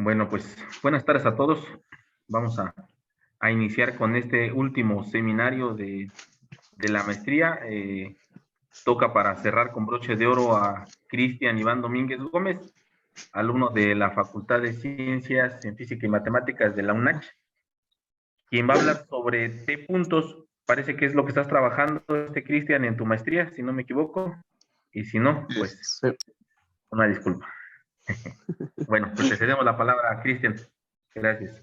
Bueno, pues buenas tardes a todos. Vamos a iniciar con este último seminario de la maestría. Toca para cerrar con broche de oro a Cristian Iván Domínguez Gómez, alumno de la Facultad de Ciencias en Física y Matemáticas de la UNACH, quien va a hablar sobre T puntos. Parece que es lo que estás trabajando, Cristian, en tu maestría, si no me equivoco. Y si no, pues Sí. una disculpa. Bueno, pues te cedemos la palabra a Cristian. Gracias.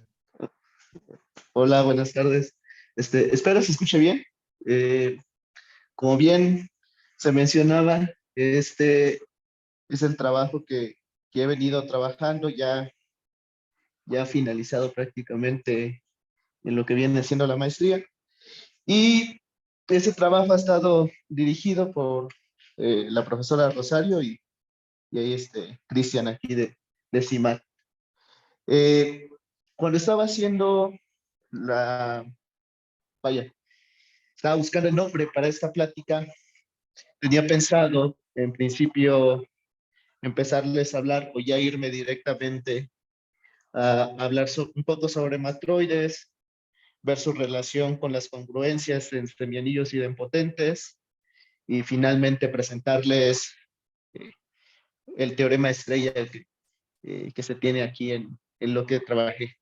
Hola, buenas tardes. Espero se escuche bien. Eh, Como bien se mencionaba, este es el trabajo que he venido trabajando, ya finalizado prácticamente en lo que viene siendo la maestría. Y ese trabajo ha estado dirigido por la profesora Rosario y ahí Cristian aquí de CIMAC. Cuando estaba haciendo la, vaya, estaba buscando el nombre para esta plática, tenía pensado en principio empezarles a hablar o ya irme directamente a hablar un poco sobre matroides, ver su relación con las congruencias entre mianillos y idempotentes y finalmente presentarles eh, el teorema estrella que se tiene aquí en lo que trabajé.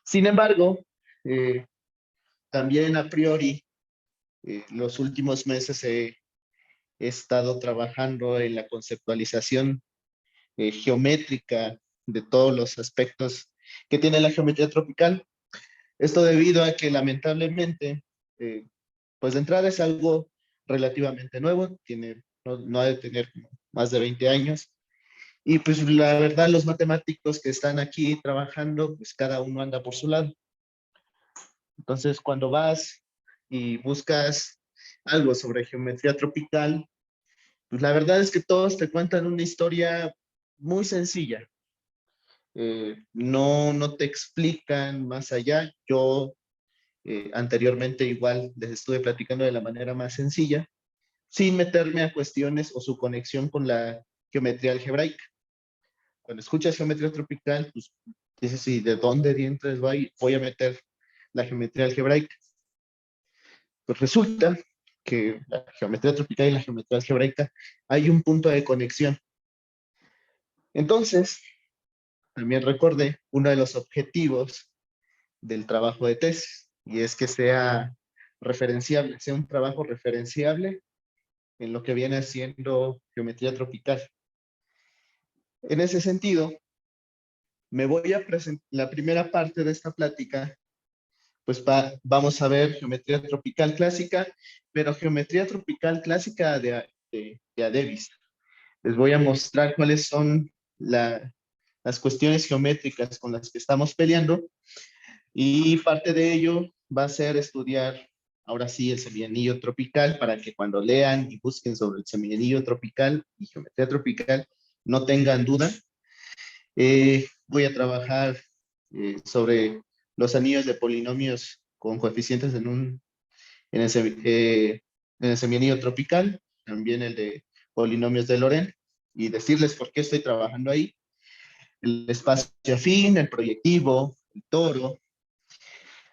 Sin embargo, eh, también a priori, los últimos meses he estado trabajando en la conceptualización geométrica de todos los aspectos que tiene la geometría tropical. Esto debido a que lamentablemente, pues de entrada es algo relativamente nuevo, no ha de tener más de 20 años. Y pues la verdad, los matemáticos que están aquí trabajando, pues cada uno anda por su lado. Entonces, cuando vas y buscas algo sobre geometría tropical, pues la verdad es que todos te cuentan una historia muy sencilla. No te explican más allá. Yo anteriormente igual les estuve platicando de la manera más sencilla, sin meterme a cuestiones o su conexión con la geometría algebraica. Cuando escuchas geometría tropical, pues dices, ¿y de dónde dientes voy a meter la geometría algebraica? Pues resulta que la geometría tropical y la geometría algebraica hay un punto de conexión. Entonces, también recordé uno de los objetivos del trabajo de tesis, y es que sea referenciable, sea un trabajo referenciable en lo que viene siendo geometría tropical. En ese sentido, me voy a presentar la primera parte de esta plática, pues vamos a ver geometría tropical clásica, pero geometría tropical clásica de Adebis. Les voy a mostrar cuáles son las cuestiones geométricas con las que estamos peleando. Y parte de ello va a ser estudiar, ahora sí, el semianillo tropical, para que cuando lean y busquen sobre el semianillo tropical y geometría tropical, no tengan duda. Voy a trabajar sobre los anillos de polinomios con coeficientes en el semianillo tropical, también el de polinomios de Lorentz, y decirles por qué estoy trabajando ahí. El espacio afín, el proyectivo, el toro,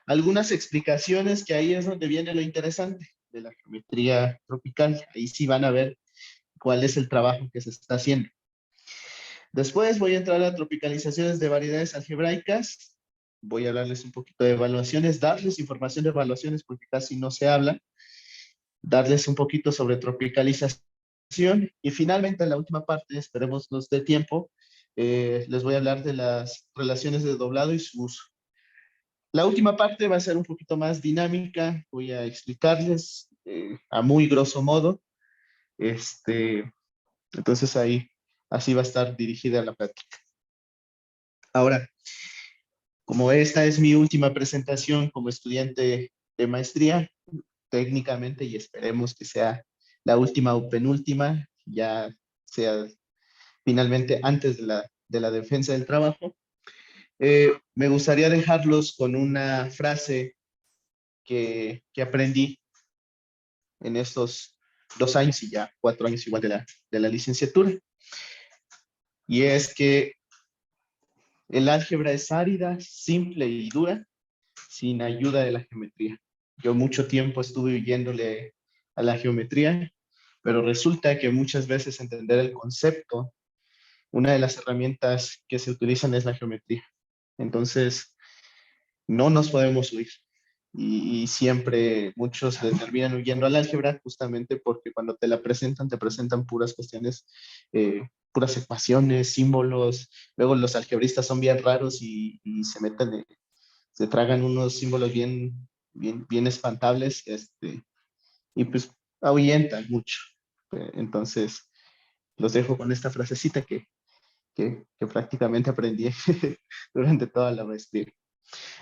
algunas explicaciones que ahí es donde viene lo interesante de la geometría tropical. Ahí sí van a ver cuál es el trabajo que se está haciendo. Después voy a entrar a tropicalizaciones de variedades algebraicas. Voy a hablarles un poquito de evaluaciones, darles información de evaluaciones porque casi no se habla. Darles un poquito sobre tropicalización. Y finalmente, en la última parte, esperemos nos dé tiempo, les voy a hablar de las relaciones de doblado y su uso. La última parte va a ser un poquito más dinámica, voy a explicarles a muy grosso modo. Entonces ahí, así va a estar dirigida la plática. Ahora, como esta es mi última presentación como estudiante de maestría, técnicamente, y esperemos que sea la última o penúltima, ya sea finalmente antes de la defensa del trabajo, me gustaría dejarlos con una frase que aprendí en estos 2 años y ya 4 años igual de la licenciatura. Y es que El álgebra es árida, simple y dura, sin ayuda de la geometría. Yo mucho tiempo estuve huyéndole a la geometría, pero resulta que muchas veces entender el concepto, una de las herramientas que se utilizan es la geometría. Entonces, no nos podemos huir. Y siempre muchos le terminan huyendo al álgebra justamente porque cuando te presentan puras cuestiones, puras ecuaciones, símbolos. Luego los algebristas son bien raros y se meten, se tragan unos símbolos bien espantables, y pues ahuyentan mucho. Entonces, los dejo con esta frasecita que prácticamente aprendí durante toda la maestría.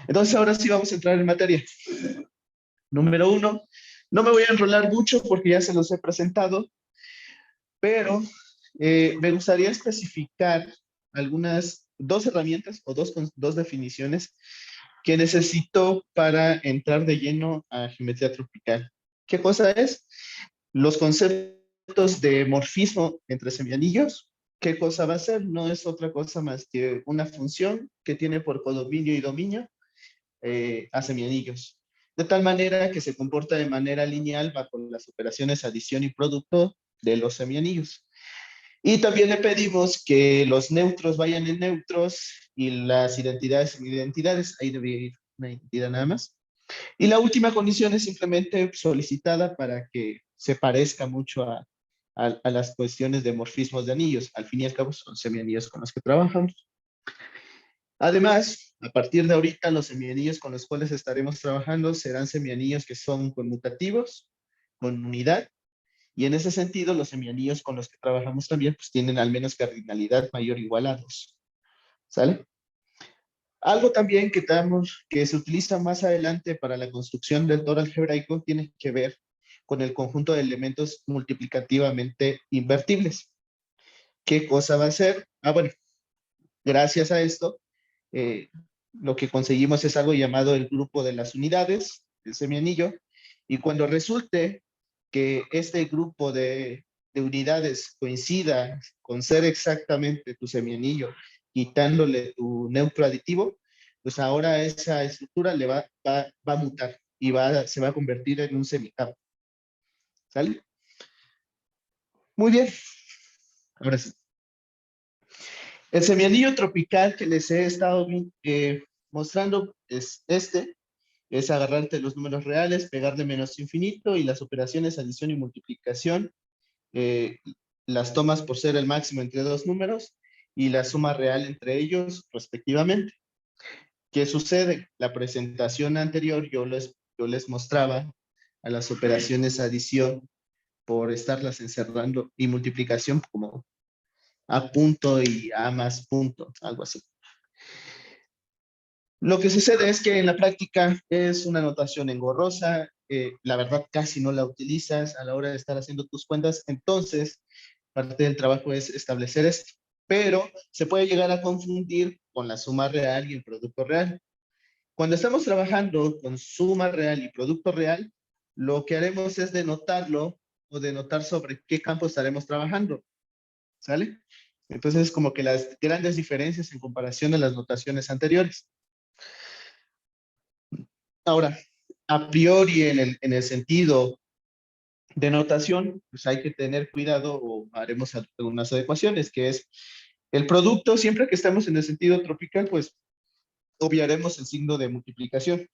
Entonces, ahora sí vamos a entrar en materia. Número uno, no me voy a enrolar mucho porque ya se los he presentado, pero me gustaría especificar dos herramientas o dos definiciones que necesito para entrar de lleno a geometría tropical. ¿Qué cosa es? Los conceptos de morfismo entre semianillos. ¿Qué cosa va a ser? No es otra cosa más que una función que tiene por codominio y dominio a semianillos. De tal manera que se comporta de manera lineal bajo las operaciones adición y producto de los semianillos. Y también le pedimos que los neutros vayan en neutros y las identidades en identidades. Ahí debería ir una identidad nada más. Y la última condición es simplemente solicitada para que se parezca mucho a las cuestiones de morfismos de anillos. Al fin y al cabo son semianillos con los que trabajamos. Además, a partir de ahorita, los semianillos con los cuales estaremos trabajando serán semianillos que son conmutativos, con unidad, y en ese sentido, los semianillos con los que trabajamos también, pues tienen al menos cardinalidad mayor o igual a 2. ¿Sale? Algo también que se utiliza más adelante para la construcción del toro algebraico tiene que ver con el conjunto de elementos multiplicativamente invertibles. ¿Qué cosa va a ser? Bueno, gracias a esto, eh, lo que conseguimos es algo llamado el grupo de las unidades, el semianillo, y cuando resulte que este grupo de unidades coincida con ser exactamente tu semianillo, quitándole tu neutro aditivo, pues ahora esa estructura va a mutar y se va a convertir en un semicampo. ¿Sale? Muy bien. Ahora sí. El semianillo tropical que les he estado mostrando es es agarrarte los números reales, pegarle menos infinito y las operaciones adición y multiplicación, eh, las tomas por ser el máximo entre dos números y la suma real entre ellos respectivamente. ¿Qué sucede? La presentación anterior yo les mostraba a las operaciones adición por estarlas encerrando y multiplicación como a punto y a más punto, algo así. Lo que sucede es que en la práctica es una notación engorrosa, la verdad casi no la utilizas a la hora de estar haciendo tus cuentas, entonces parte del trabajo es establecer esto, pero se puede llegar a confundir con la suma real y el producto real. Cuando estamos trabajando con suma real y producto real, lo que haremos es denotarlo o denotar sobre qué campo estaremos trabajando, ¿sale? Entonces, como que las grandes diferencias en comparación a las notaciones anteriores. Ahora, a priori en el sentido de notación, pues hay que tener cuidado o haremos algunas adecuaciones, que es el producto, siempre que estamos en el sentido tropical, pues obviaremos el signo de multiplicación.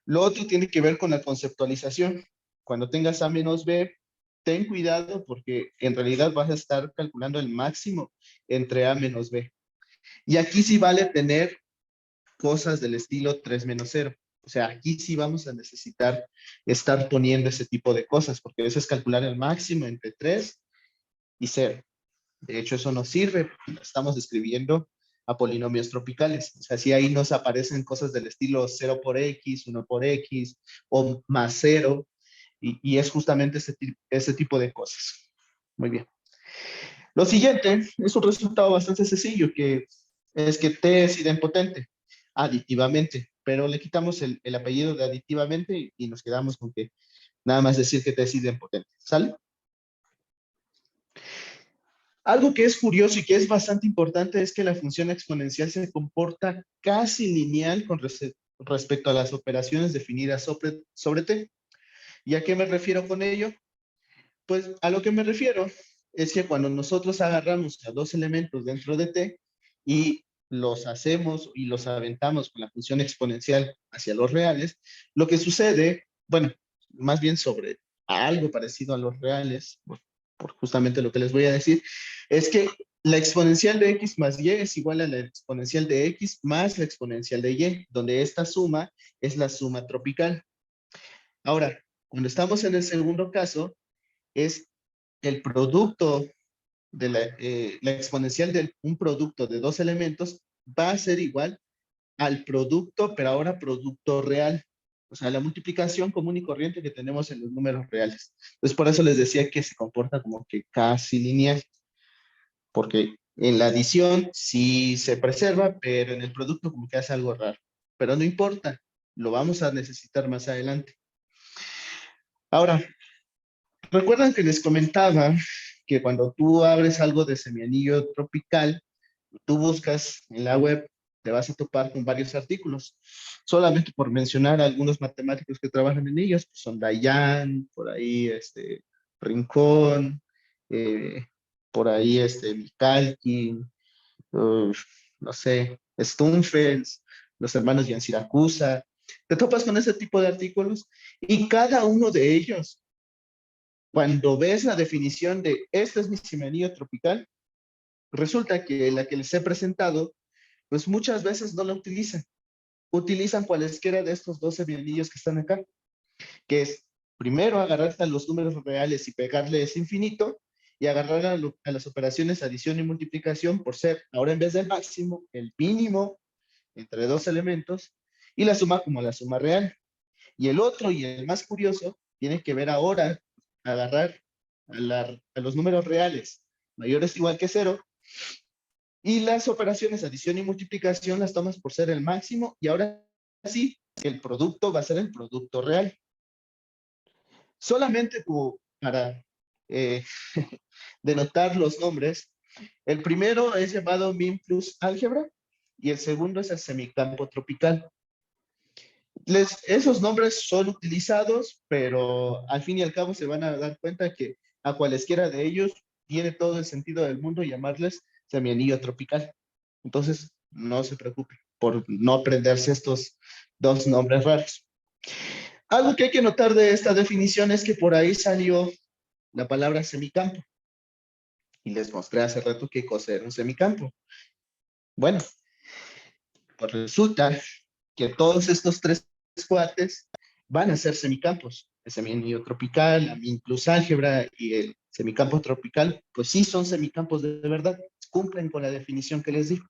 Lo otro tiene que ver con la conceptualización. Cuando tengas A menos B, ten cuidado porque en realidad vas a estar calculando el máximo entre A menos B. Y aquí sí vale tener cosas del estilo 3 menos 0. O sea, aquí sí vamos a necesitar estar poniendo ese tipo de cosas, porque eso es calcular el máximo entre 3 y 0. De hecho, eso nos sirve, estamos describiendo a polinomios tropicales. O sea, si ahí nos aparecen cosas del estilo 0 por x, 1 por x, o más 0, y es justamente ese tipo de cosas. Muy bien. Lo siguiente es un resultado bastante sencillo, que es que T es idempotente aditivamente, pero le quitamos el apellido de aditivamente y nos quedamos con que nada más decir que T es idempotente. ¿Sale? Algo que es curioso y que es bastante importante es que la función exponencial se comporta casi lineal con respecto a las operaciones definidas sobre t. ¿Y a qué me refiero con ello? Pues a lo que me refiero es que cuando nosotros agarramos a dos elementos dentro de t y los hacemos y los aventamos con la función exponencial hacia los reales, lo que sucede, bueno, más bien sobre algo parecido a los reales, por justamente lo que les voy a decir, es que la exponencial de x más y es igual a la exponencial de x más la exponencial de y, donde esta suma es la suma tropical. Ahora, cuando estamos en el segundo caso, es el producto de la exponencial de un producto de dos elementos va a ser igual al producto, pero ahora producto real. O sea, la multiplicación común y corriente que tenemos en los números reales. Entonces, por eso les decía que se comporta como que casi lineal, porque en la adición sí se preserva, pero en el producto como que hace algo raro. Pero no importa, lo vamos a necesitar más adelante. Ahora, recuerdan que les comentaba que cuando tú abres algo de semianillo tropical, tú buscas en la web, te vas a topar con varios artículos. Solamente por mencionar a algunos matemáticos que trabajan en ellos, pues son Dayan, por ahí Rincón, eh, por ahí Mikalkin, no sé, Stunfels, los hermanos Jan Siracusa. Te topas con ese tipo de artículos y cada uno de ellos, cuando ves la definición de este es mi semianillo tropical, resulta que la que les he presentado, pues muchas veces no la utilizan. Utilizan cualesquiera de estos 12 bienillos que están acá, que es primero agarrar a los números reales y pegarle ese infinito y agarrar a las operaciones adición y multiplicación por ser, ahora en vez del máximo, el mínimo entre dos elementos y la suma como la suma real. Y el otro y el más curioso tiene que ver ahora agarrar a los números reales mayores o igual que cero y las operaciones adición y multiplicación las tomas por ser el máximo y ahora sí, el producto va a ser el producto real. Solamente para eh, denotar los nombres, el primero es llamado min plus álgebra y el segundo es el semicampo tropical. Esos nombres son utilizados, pero al fin y al cabo se van a dar cuenta que a cualesquiera de ellos tiene todo el sentido del mundo llamarles semianillo tropical. Entonces, no se preocupe por no aprenderse estos dos nombres raros. Algo que hay que notar de esta definición es que por ahí salió la palabra semicampo. Y les mostré hace rato qué cosa era un semicampo. Bueno, pues resulta que todos estos tres cuates van a ser semicampos. El semianillo tropical, la min plus álgebra y el semicampo tropical, pues sí son semicampos de verdad. Cumplen con la definición que les di.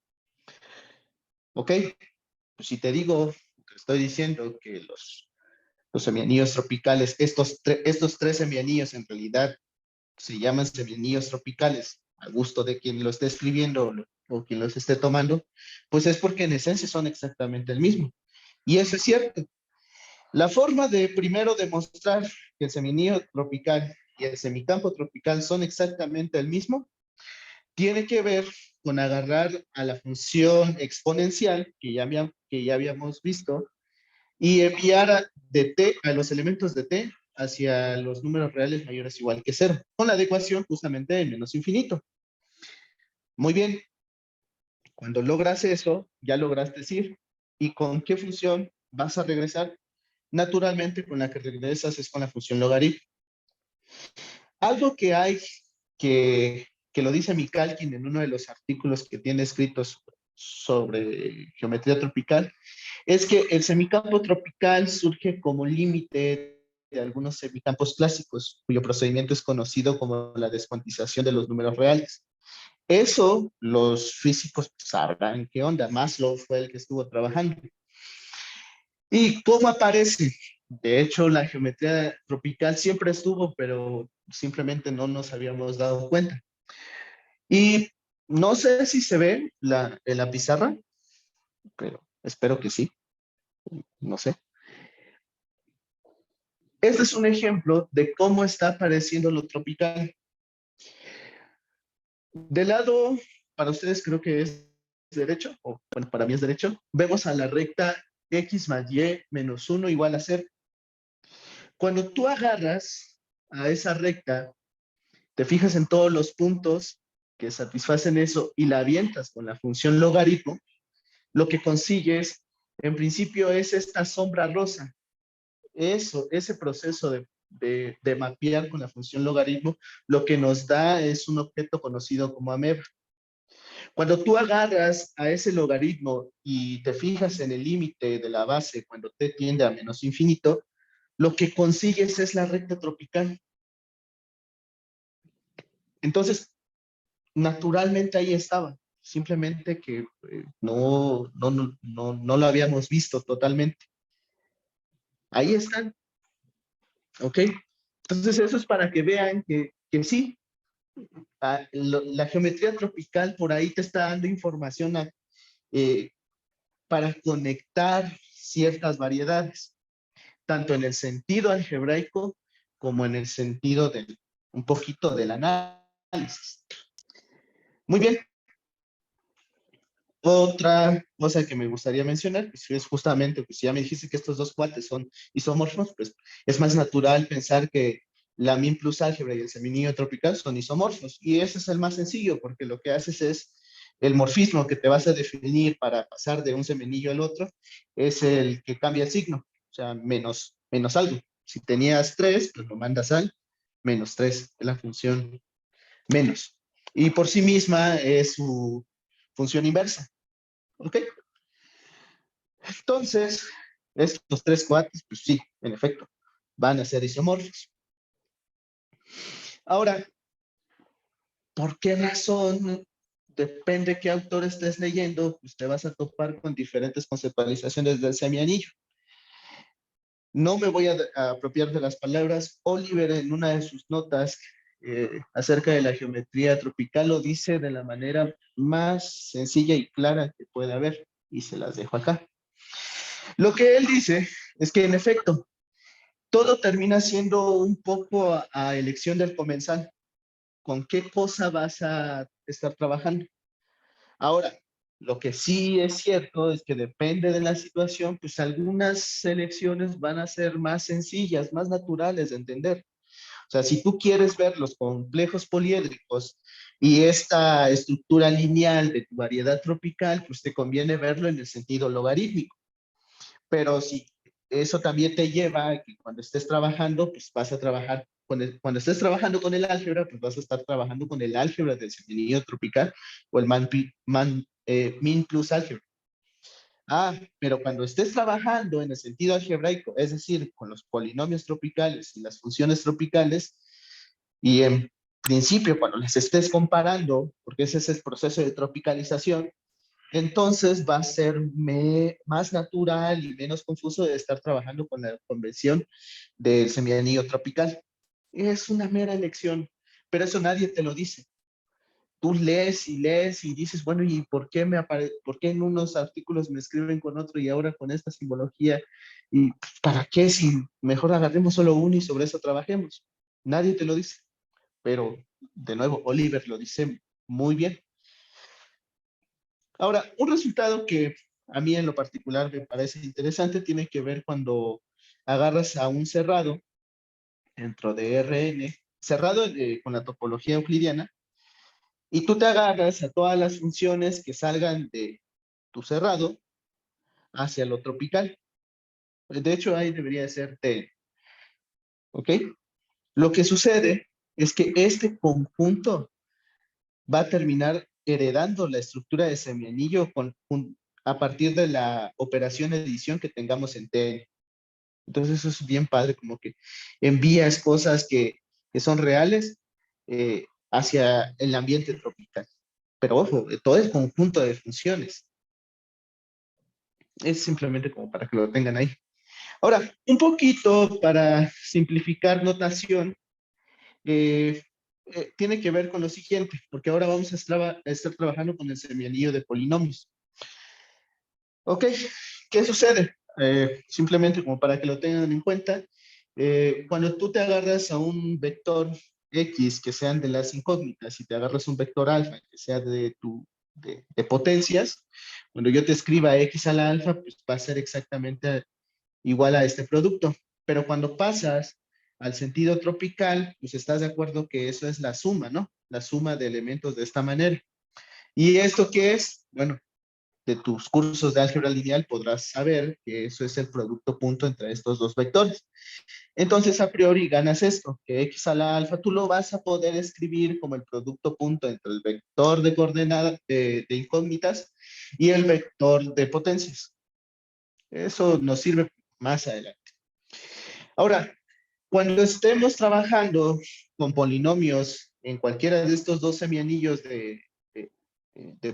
¿Ok? Pues si te digo, te estoy diciendo que los semianillos tropicales, estos tres semianillos en realidad se llaman semianillos tropicales, a gusto de quien lo esté escribiendo o quien los esté tomando, pues es porque en esencia son exactamente el mismo. Y eso es cierto. La forma de primero demostrar que el semianillo tropical y el semicampo tropical son exactamente el mismo, tiene que ver con agarrar a la función exponencial que ya habíamos visto y enviar de t a los elementos de t hacia los números reales mayores o igual que cero, con la adecuación justamente de menos infinito. Muy bien, cuando logras eso, ya logras decir, ¿y con qué función vas a regresar? Naturalmente, con la que regresas es con la función logaritmo. Algo que hay que lo dice Mikalkin en uno de los artículos que tiene escritos sobre geometría tropical, es que el semicampo tropical surge como límite de algunos semicampos clásicos, cuyo procedimiento es conocido como la descuantización de los números reales. Eso los físicos sabrán qué onda. Maslow fue el que estuvo trabajando. ¿Y cómo aparece? De hecho, la geometría tropical siempre estuvo, pero simplemente no nos habíamos dado cuenta. Y no sé si se ve en la pizarra, pero espero que sí, no sé. Este es un ejemplo de cómo está apareciendo lo tropical. Del lado, para ustedes creo que es derecho, o bueno, para mí es derecho, vemos a la recta x más y menos 1 igual a 0. Cuando tú agarras a esa recta, te fijas en todos los puntos que satisfacen eso y la avientas con la función logaritmo, lo que consigues en principio es esta sombra rosa. Eso, ese proceso de mapear con la función logaritmo, lo que nos da es un objeto conocido como ameba. Cuando tú agarras a ese logaritmo y te fijas en el límite de la base cuando t tiende a menos infinito, lo que consigues es la recta tropical. Entonces, naturalmente ahí estaba, simplemente que no lo habíamos visto totalmente. Ahí están, ¿ok? Entonces, eso es para que vean que sí, la geometría tropical por ahí te está dando información eh, para conectar ciertas variedades, tanto en el sentido algebraico como en el sentido del, un poquito del análisis. Muy bien. Otra cosa que me gustaría mencionar, pues es justamente, pues ya me dijiste que estos dos cuates son isomorfos, pues es más natural pensar que la min plus álgebra y el seminillo tropical son isomorfos. Y ese es el más sencillo, porque lo que haces es el morfismo que te vas a definir para pasar de un seminillo al otro, es el que cambia el signo, o sea, menos algo. Si tenías 3, pues lo mandas al menos 3, es la función menos. Y por sí misma es su función inversa. ¿Ok? Entonces, estos tres cuates, pues sí, en efecto, van a ser isomorfos. Ahora, ¿por qué razón? Depende qué autor estés leyendo, pues te vas a topar con diferentes conceptualizaciones del semianillo. No me voy a apropiar de las palabras. Oliver, en una de sus notas acerca de la geometría tropical, lo dice de la manera más sencilla y clara que puede haber, y se las dejo acá. Lo que él dice es que, en efecto, todo termina siendo un poco a elección del comensal. ¿Con qué cosa vas a estar trabajando? Ahora, lo que sí es cierto es que depende de la situación, pues algunas selecciones van a ser más sencillas, más naturales de entender. O sea, si tú quieres ver los complejos poliédricos y esta estructura lineal de tu variedad tropical, pues te conviene verlo en el sentido logarítmico. Pero si eso también te lleva a que cuando estés trabajando, pues vas a trabajar cuando estés trabajando con el álgebra, pues vas a estar trabajando con el álgebra del seminillo tropical o el min plus álgebra. Pero cuando estés trabajando en el sentido algebraico, es decir, con los polinomios tropicales y las funciones tropicales, y en principio cuando las estés comparando, porque ese es el proceso de tropicalización, entonces va a ser más natural y menos confuso de estar trabajando con la convención del semianillo tropical. Es una mera elección, pero eso nadie te lo dice. Tú lees y dices, bueno, ¿y por qué en unos artículos me escriben con otro y ahora con esta simbología? ¿Y para qué si mejor agarremos solo uno y sobre eso trabajemos? Nadie te lo dice, pero de nuevo, Oliver lo dice muy bien. Ahora, un resultado que a mí en lo particular me parece interesante tiene que ver cuando agarras a un cerrado dentro de Rn, cerrado con la topología euclidiana, y tú te agarras a todas las funciones que salgan de tu cerrado hacia lo tropical. De hecho, ahí debería de ser T. ¿Ok? Lo que sucede es que este conjunto va a terminar heredando la estructura de semianillo a partir de la operación edición que tengamos en TN. Entonces eso es bien padre, como que envías cosas que son reales hacia el ambiente tropical. Pero ojo, todo el conjunto de funciones. Es simplemente como para que lo tengan ahí. Ahora, un poquito para simplificar notación, tiene que ver con lo siguiente, porque ahora vamos a estar trabajando con el semianillo de polinomios. Ok, ¿qué sucede? Simplemente como para que lo tengan en cuenta, cuando tú te agarras a un vector X que sean de las incógnitas y te agarras un vector alfa que sea de potencias, cuando yo te escriba X a la alfa, pues va a ser exactamente igual a este producto. Pero cuando pasas al sentido tropical, pues estás de acuerdo que eso es la suma, ¿no? La suma de elementos de esta manera. ¿Y esto qué es? Bueno, de tus cursos de álgebra lineal podrás saber que eso es el producto punto entre estos dos vectores. Entonces, a priori ganas esto, que x a la alfa tú lo vas a poder escribir como el producto punto entre el vector de coordenadas de incógnitas y el vector de potencias. Eso nos sirve más adelante. Ahora, cuando estemos trabajando con polinomios en cualquiera de estos dos semianillos de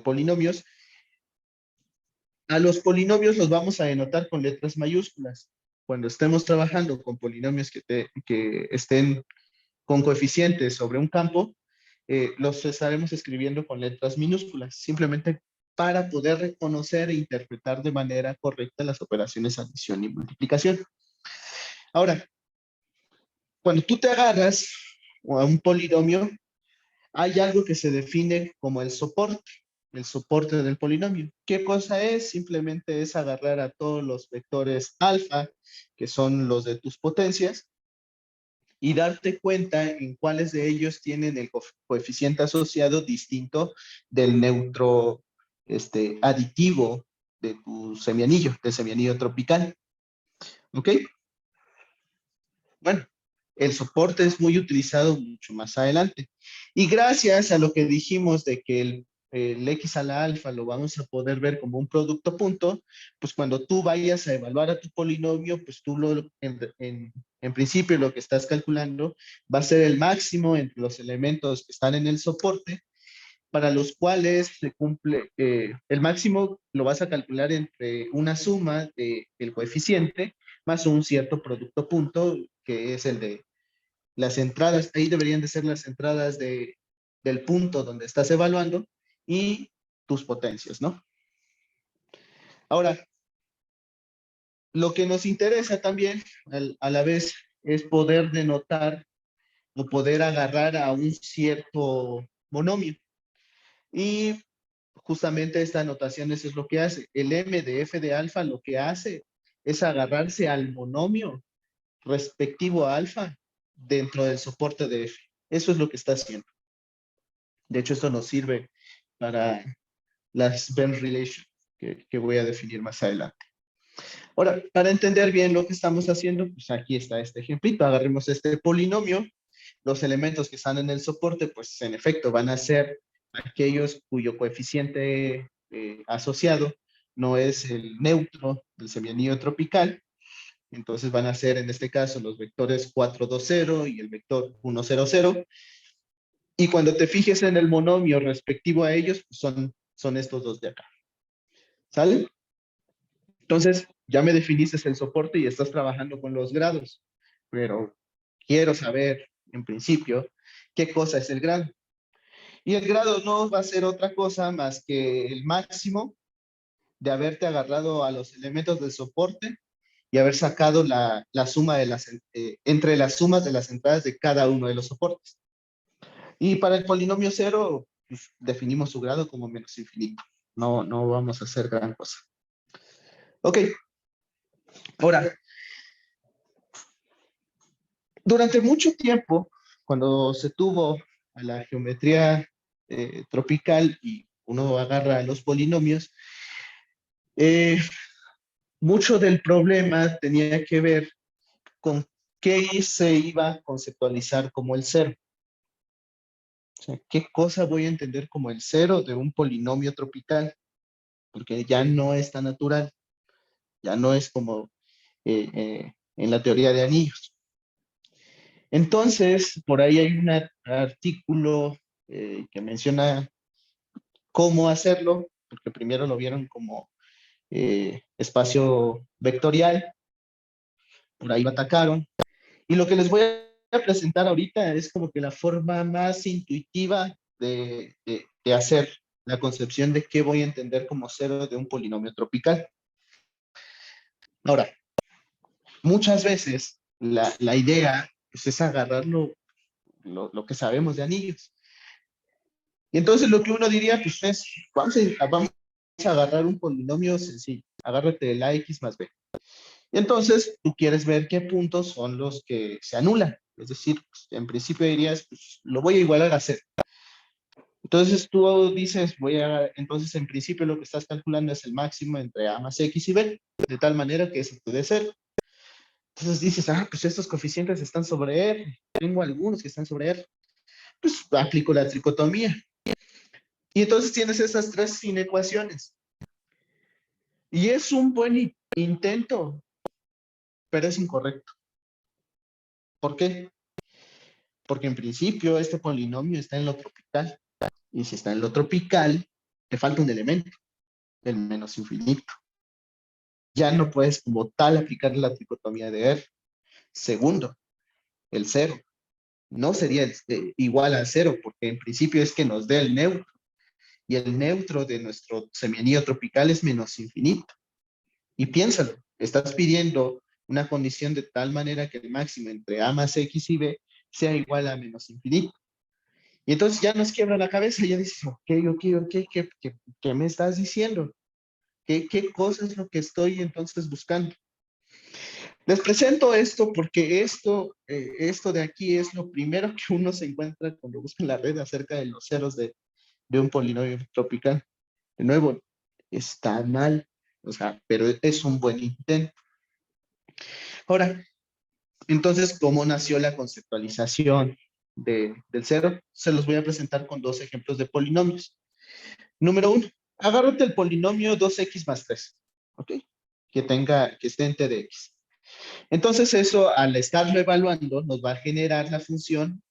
polinomios, a los polinomios los vamos a denotar con letras mayúsculas. Cuando estemos trabajando con polinomios que estén con coeficientes sobre un campo, los estaremos escribiendo con letras minúsculas, simplemente para poder reconocer e interpretar de manera correcta las operaciones adición y multiplicación. Ahora, cuando tú te agarras a un polinomio, hay algo que se define como el soporte del polinomio. ¿Qué cosa es? Simplemente es agarrar a todos los vectores alfa, que son los de tus potencias, y darte cuenta en cuáles de ellos tienen el coeficiente asociado distinto del neutro aditivo de tu semianillo, del semianillo tropical. ¿Ok? Bueno, el soporte es muy utilizado mucho más adelante. Y gracias a lo que dijimos de que el X a la alfa lo vamos a poder ver como un producto punto, pues cuando tú vayas a evaluar a tu polinomio, pues tú en principio lo que estás calculando va a ser el máximo entre los elementos que están en el soporte, para los cuales se cumple, el máximo lo vas a calcular entre una suma del coeficiente más un cierto producto punto, que es el de las entradas, ahí deberían de ser las entradas del punto donde estás evaluando y tus potencias, ¿no? Ahora, lo que nos interesa también a la vez es poder denotar o poder agarrar a un cierto monomio. Y justamente esta notación eso es lo que hace. El m de f de alfa lo que hace es agarrarse al monomio respectivo a alfa dentro del soporte de f. Eso es lo que está haciendo. De hecho, esto nos sirve para las Venn relations que voy a definir más adelante. Ahora, para entender bien lo que estamos haciendo, pues aquí está este ejemplito. Agarremos este polinomio. Los elementos que están en el soporte, pues en efecto van a ser aquellos cuyo coeficiente asociado no es el neutro del semianillo tropical. Entonces van a ser en este caso los vectores 4, 2, 0 y el vector 1, 0, 0. Y cuando te fijes en el monomio respectivo a ellos, pues son estos dos de acá. ¿Sale? Entonces, ya me definiste el soporte y estás trabajando con los grados. Pero quiero saber, en principio, qué cosa es el grado. Y el grado no va a ser otra cosa más que el máximo de haberte agarrado a los elementos del soporte y haber sacado la suma de entre las sumas de las entradas de cada uno de los soportes. Y para el polinomio cero, pues, definimos su grado como menos infinito. No vamos a hacer gran cosa. Ok. Ahora, durante mucho tiempo, cuando se tuvo a la geometría tropical y uno agarra los polinomios, eh, mucho del problema tenía que ver con qué se iba a conceptualizar como el cero. O sea, ¿qué cosa voy a entender como el cero de un polinomio tropical? Porque ya no es tan natural, ya no es como en la teoría de anillos. Entonces, por ahí hay un artículo que menciona cómo hacerlo, porque primero lo vieron como espacio vectorial, por ahí lo atacaron. Y lo que les voy a presentar ahorita es como que la forma más intuitiva de hacer la concepción de qué voy a entender como cero de un polinomio tropical. Ahora, muchas veces la idea pues, es agarrarlo lo que sabemos de anillos. Y entonces lo que uno diría, pues es, vamos a agarrar un polinomio sencillo. Agárrate el AX más B. Y entonces tú quieres ver qué puntos son los que se anulan. Es decir, pues, en principio dirías, pues, lo voy a igualar a cero. Entonces tú dices, entonces en principio lo que estás calculando es el máximo entre A más X y B, de tal manera que eso te dé cero. Entonces dices, pues estos coeficientes están sobre R, tengo algunos que están sobre R. Pues aplico la tricotomía. Y entonces tienes esas tres inecuaciones. Y es un buen intento, pero es incorrecto. ¿Por qué? Porque en principio este polinomio está en lo tropical. Y si está en lo tropical, te falta un elemento, el menos infinito. Ya no puedes como tal aplicar la tricotomía de R. Segundo, el cero. No sería igual a cero, porque en principio es que nos dé el neutro. Y el neutro de nuestro semianillo tropical es menos infinito. Y piénsalo, estás pidiendo una condición de tal manera que el máximo entre A más X y B sea igual a menos infinito. Y entonces ya nos quiebra la cabeza, ya dices, ¿qué me estás diciendo? ¿Qué cosa es lo que estoy entonces buscando? Les presento esto porque esto de aquí es lo primero que uno se encuentra cuando busca en la red acerca de los ceros de un polinomio tropical. De nuevo, está mal, o sea, pero es un buen intento. Ahora, entonces, ¿cómo nació la conceptualización del cero? Se los voy a presentar con dos ejemplos de polinomios. Número uno, agárrate el polinomio 2x más 3, ¿ok? Que esté en t de x. Entonces, eso, al estarlo evaluando, nos va a generar la función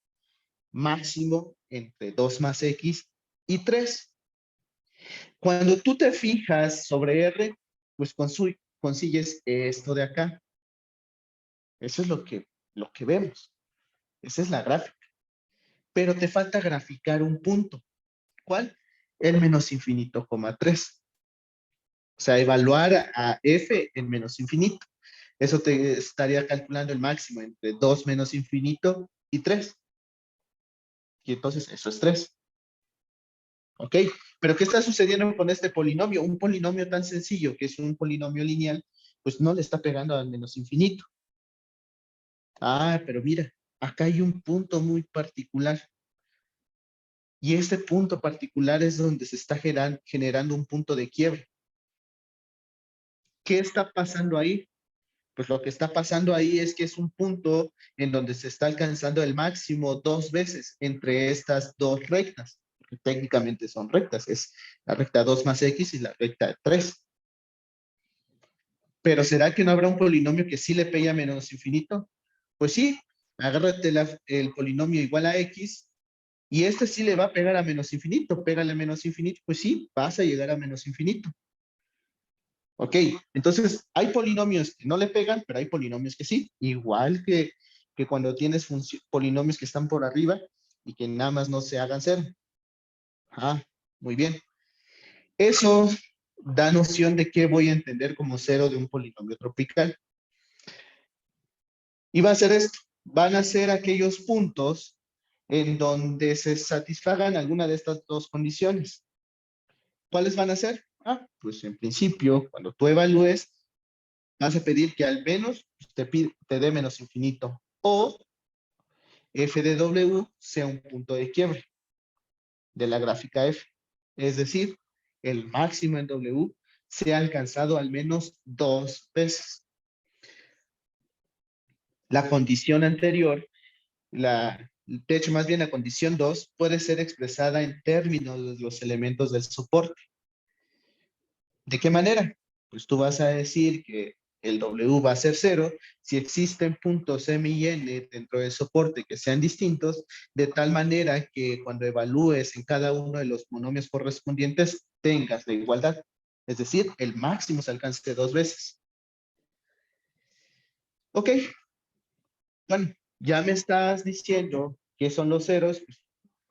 máximo entre 2 más x y 3. Cuando tú te fijas sobre R, pues consigues esto de acá. Eso es lo que vemos. Esa es la gráfica. Pero te falta graficar un punto. ¿Cuál? El menos infinito, 3. O sea, evaluar a f en menos infinito. Eso te estaría calculando el máximo entre 2 menos infinito y 3. Y entonces eso es 3. ¿Ok? Pero ¿qué está sucediendo con este polinomio? Un polinomio tan sencillo, que es un polinomio lineal, pues no le está pegando al menos infinito. Pero mira, acá hay un punto muy particular. Y este punto particular es donde se está generando un punto de quiebre. ¿Qué está pasando ahí? Pues lo que está pasando ahí es que es un punto en donde se está alcanzando el máximo 2 veces entre estas dos rectas. Que técnicamente son rectas, es la recta 2 más x y la recta 3. Pero ¿será que no habrá un polinomio que sí le pegue a menos infinito? Pues sí, agárrate el polinomio igual a x y este sí le va a pegar a menos infinito. Pégale a menos infinito, pues sí, vas a llegar a menos infinito. Ok, entonces hay polinomios que no le pegan, pero hay polinomios que sí. Igual que cuando tienes polinomios que están por arriba y que nada más no se hagan cero. Muy bien. Eso da noción de qué voy a entender como cero de un polinomio tropical. Y va a ser esto. Van a ser aquellos puntos en donde se satisfagan alguna de estas dos condiciones. ¿Cuáles van a ser? Pues en principio, cuando tú evalúes, vas a pedir que al menos te dé menos infinito o f de w sea un punto de quiebre de la gráfica f. Es decir, el máximo en w sea alcanzado al menos 2 veces. La condición anterior, de hecho más bien la condición 2, puede ser expresada en términos de los elementos del soporte. ¿De qué manera? Pues tú vas a decir que el W va a ser 0 si existen puntos M y N dentro del soporte que sean distintos, de tal manera que cuando evalúes en cada uno de los monomios correspondientes tengas la igualdad. Es decir, el máximo se alcance 2 veces. Ok, bueno, ya me estás diciendo qué son los ceros. Pues,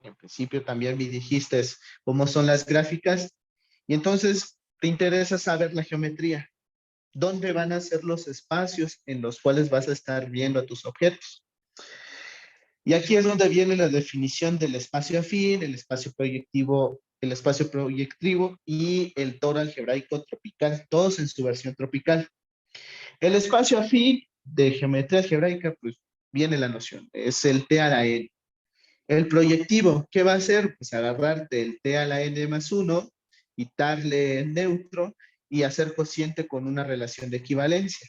en principio también me dijiste cómo son las gráficas. Y entonces te interesa saber la geometría. ¿Dónde van a ser los espacios en los cuales vas a estar viendo a tus objetos? Y aquí es donde viene la definición del espacio afín, el espacio proyectivo y el toro algebraico tropical, todos en su versión tropical. El espacio afín de geometría algebraica, pues viene la noción, es el T a la N. El proyectivo, ¿qué va a hacer? Pues agarrarte el T a la N más 1, quitarle el neutro y hacer cociente con una relación de equivalencia.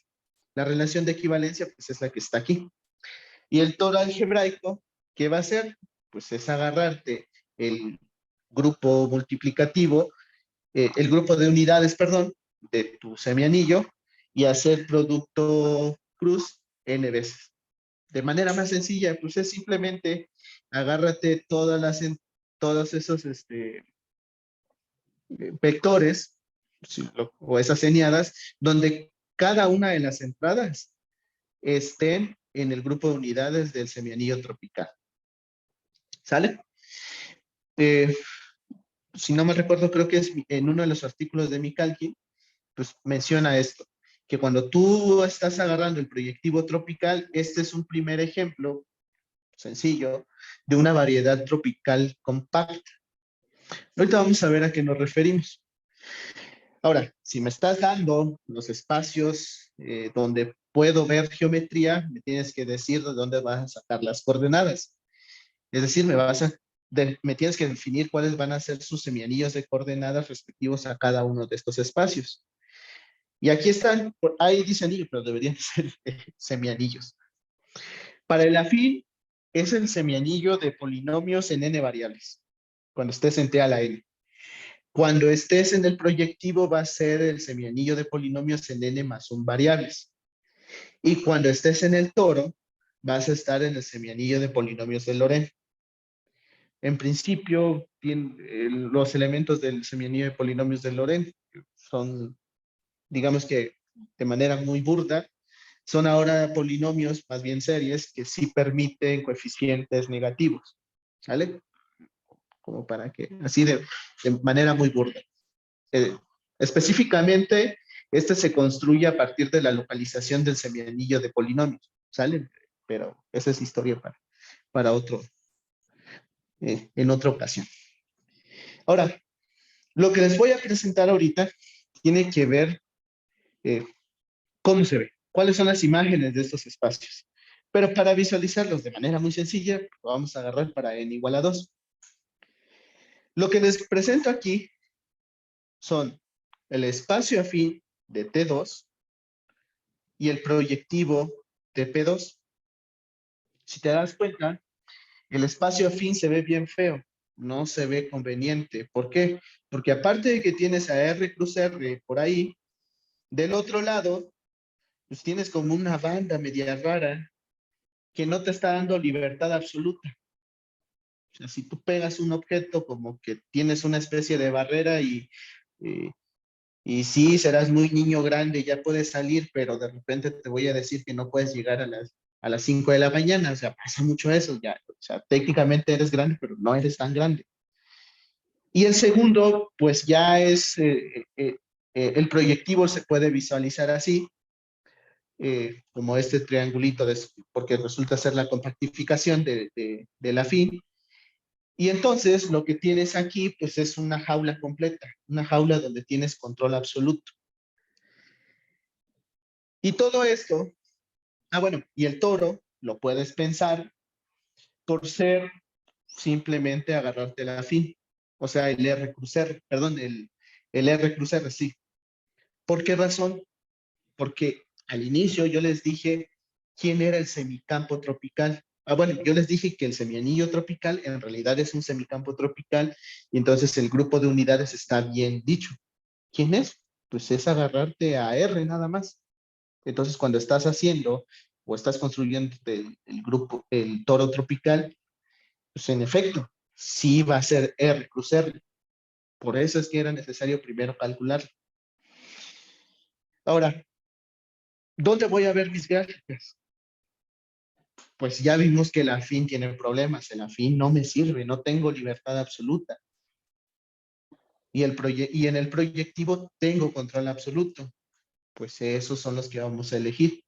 La relación de equivalencia, pues es la que está aquí. Y el toro algebraico, ¿qué va a hacer? Pues es agarrarte el grupo multiplicativo, el grupo de unidades, perdón, de tu semianillo y hacer producto cruz n veces. De manera más sencilla, pues es simplemente agárrate todos esos vectores o esas eneadas donde cada una de las entradas estén en el grupo de unidades del semianillo tropical. ¿Sale? Eh, si no me recuerdo, creo que es en uno de los artículos de mi cálculo, pues menciona esto, que cuando tú estás agarrando el proyectivo tropical, este es un primer ejemplo sencillo de una variedad tropical compacta. Ahorita vamos a ver a qué nos referimos. Ahora, si me estás dando los espacios donde puedo ver geometría, me tienes que decir de dónde vas a sacar las coordenadas. Es decir, me tienes que definir cuáles van a ser sus semianillos de coordenadas respectivos a cada uno de estos espacios. Y aquí están, hay diseñillos, pero deberían ser semianillos. Para el afín, es el semianillo de polinomios en n variables, cuando estés en T a la n. Cuando estés en el proyectivo, va a ser el semianillo de polinomios en n más 1 variables. Y cuando estés en el toro, vas a estar en el semianillo de polinomios de Lorentz. En principio, los elementos del semianillo de polinomios de Lorentz son, digamos que de manera muy burda, son ahora polinomios, más bien series, que sí permiten coeficientes negativos. ¿Sale? Como para que, así de manera muy burda. Específicamente, este se construye a partir de la localización del semianillo de polinomios. ¿Sale? Pero esa es historia para otro, en otra ocasión. Ahora, lo que les voy a presentar ahorita tiene que ver cómo se ve, cuáles son las imágenes de estos espacios. Pero para visualizarlos de manera muy sencilla, lo vamos a agarrar para n igual a 2. Lo que les presento aquí son el espacio afín de T2 y el proyectivo de P2. Si te das cuenta, el espacio afín se ve bien feo, no se ve conveniente. ¿Por qué? Porque aparte de que tienes a R cruz R por ahí, del otro lado, pues tienes como una banda media rara que no te está dando libertad absoluta. O sea, si tú pegas un objeto como que tienes una especie de barrera eh, y sí, serás muy niño grande, ya puedes salir, pero de repente te voy a decir que no puedes llegar a las 5 de la mañana. O sea, pasa mucho eso ya. O sea, técnicamente eres grande, pero no eres tan grande. Y el segundo, pues ya es, el proyectivo se puede visualizar así, como este triangulito, porque resulta ser la compactificación de la fin. Y entonces lo que tienes aquí, pues es una jaula completa, una jaula donde tienes control absoluto. Y todo esto, bueno, y el toro lo puedes pensar por ser simplemente agarrarte la fin. O sea, el R cruz R, perdón, el R cruz R, sí. ¿Por qué razón? Porque al inicio yo les dije quién era el semicampo tropical. Bueno, yo les dije que el semianillo tropical en realidad es un semicampo tropical y entonces el grupo de unidades está bien dicho. ¿Quién es? Pues es agarrarte a R nada más. Entonces cuando estás haciendo o estás construyendo el grupo, el toro tropical, pues en efecto, sí va a ser R cruz R. Por eso es que era necesario primero calcular. Ahora, ¿dónde voy a ver mis gráficas? Pues ya vimos que el afín tiene problemas, el afín no me sirve, no tengo libertad absoluta. Y en el proyectivo tengo control absoluto. Pues esos son los que vamos a elegir.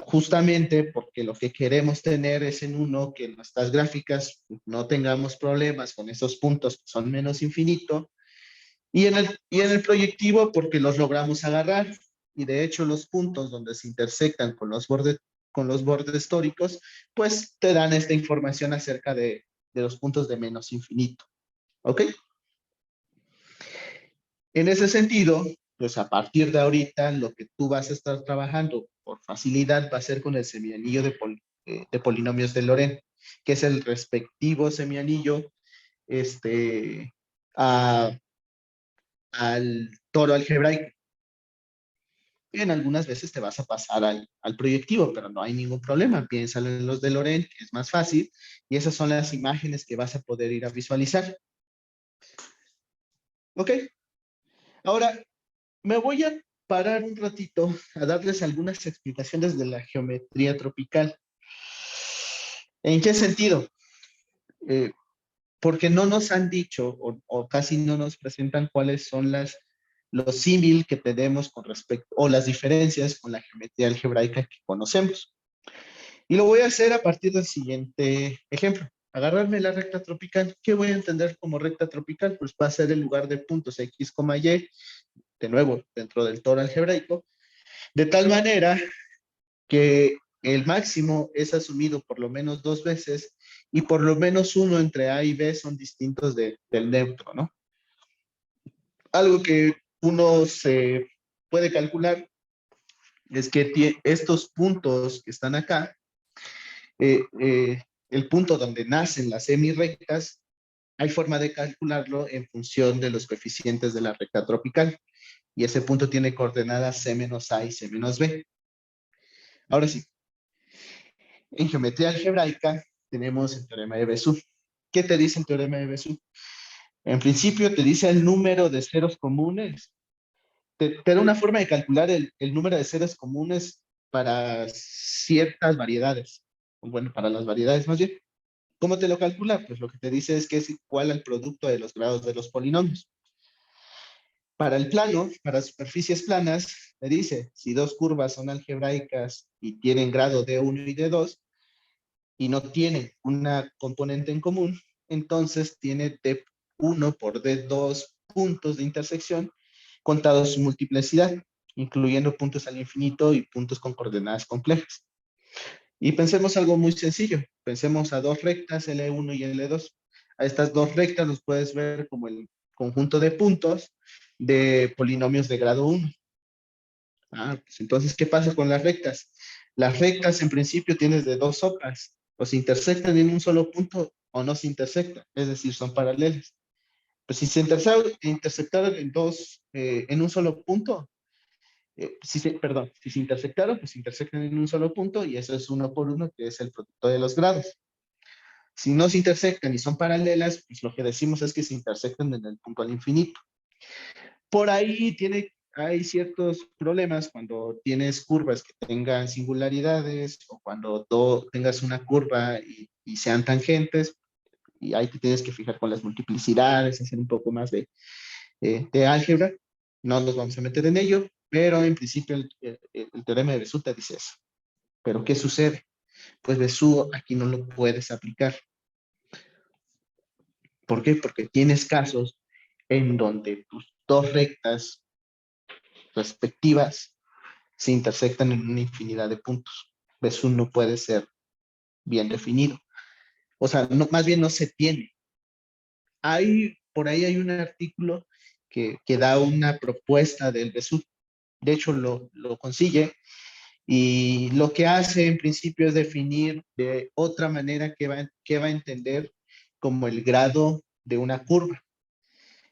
justamente porque lo que queremos tener es en uno que en nuestras gráficas no tengamos problemas con esos puntos que son menos infinito, y en el proyectivo porque los logramos agarrar, y de hecho los puntos donde se intersectan con los bordes históricos, pues te dan esta información acerca de los puntos de menos infinito. ¿Ok? En ese sentido, pues a partir de ahorita, lo que tú vas a estar trabajando por facilidad va a ser con el semianillo de polinomios de Lorentz, que es el respectivo semianillo este, a- al toro algebraico. En algunas veces te vas a pasar al proyectivo, pero no hay ningún problema. Piénsalo en los de Lorentz, que es más fácil, y esas son las imágenes que vas a poder ir a visualizar. ¿Ok? Ahora, me voy a parar un ratito a darles algunas explicaciones de la geometría tropical. ¿En qué sentido? Eh, Porque no nos han dicho o casi no nos presentan cuáles son los símil que tenemos con respecto o las diferencias con la geometría algebraica que conocemos. Y lo voy a hacer a partir del siguiente ejemplo. Agarrarme la recta tropical. ¿Qué voy a entender como recta tropical? Pues va a ser el lugar de puntos X, Y, de nuevo, dentro del toro algebraico, de tal manera que el máximo es asumido por lo menos dos veces y por lo menos uno entre A y B son distintos del neutro, ¿no? Algo que uno se puede calcular es que estos puntos que están acá, el punto donde nacen las semirrectas, hay forma de calcularlo en función de los coeficientes de la recta tropical. Y ese punto tiene coordenadas C menos A y C menos B. Ahora sí, en geometría algebraica tenemos el teorema de Bézout. ¿Qué te dice el teorema de Bézout? En principio te dice el número de ceros comunes. Te da una forma de calcular el número de ceros comunes para ciertas variedades. Bueno, para las variedades más bien. ¿Cómo te lo calcula? Pues lo que te dice es que es igual al producto de los grados de los polinomios. Para el plano, para superficies planas, te dice, si dos curvas son algebraicas y tienen grado de 1 y de 2 y no tienen una componente en común, entonces tiene D1 por D2 puntos de intersección contados su multiplicidad, incluyendo puntos al infinito y puntos con coordenadas complejas. Y pensemos algo muy sencillo. Pensemos a dos rectas, L1 y L2. A estas dos rectas los puedes ver como el conjunto de puntos de polinomios de grado 1. Pues entonces, ¿qué pasa con las rectas? Las rectas en principio tienes de dos sopas. O se intersectan en un solo punto o no se intersectan. Es decir, son paralelas. Pues si se intersectaron en un solo punto, si se intersectaron, pues se intersectan en un solo punto y eso es uno por uno, que es el producto de los grados. Si no se intersectan y son paralelas, pues lo que decimos es que se intersectan en el punto al infinito. Por ahí hay ciertos problemas cuando tienes curvas que tengan singularidades o cuando tengas una curva y sean tangentes, y ahí te tienes que fijar con las multiplicidades, hacer un poco más de álgebra. No nos vamos a meter en ello, pero en principio el teorema de Bézout te dice eso. ¿Pero qué sucede? Pues Bézout aquí no lo puedes aplicar. ¿Por qué? Porque tienes casos en donde tus dos rectas respectivas se intersectan en una infinidad de puntos. Bézout no puede ser bien definido. O sea, no, más bien no se tiene. Por ahí hay un artículo que da una propuesta del Bézout. De hecho, lo consigue. Y lo que hace en principio es definir de otra manera que va a entender como el grado de una curva.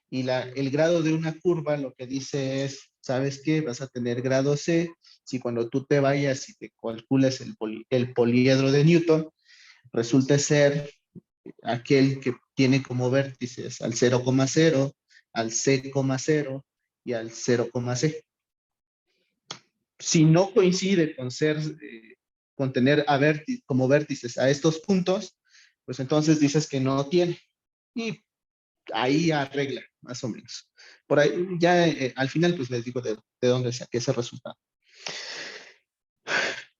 Y el grado de una curva lo que dice es, ¿sabes qué? Vas a tener grado C si cuando tú te vayas y te calculas el poliedro de Newton, resulta ser aquel que tiene como vértices al 0,0, al C,0 y al 0,c. Si no coincide con tener como vértices a estos puntos, pues entonces dices que no tiene. Y ahí arregla, más o menos. Por ahí, ya al final, pues les digo de dónde saqué ese resultado.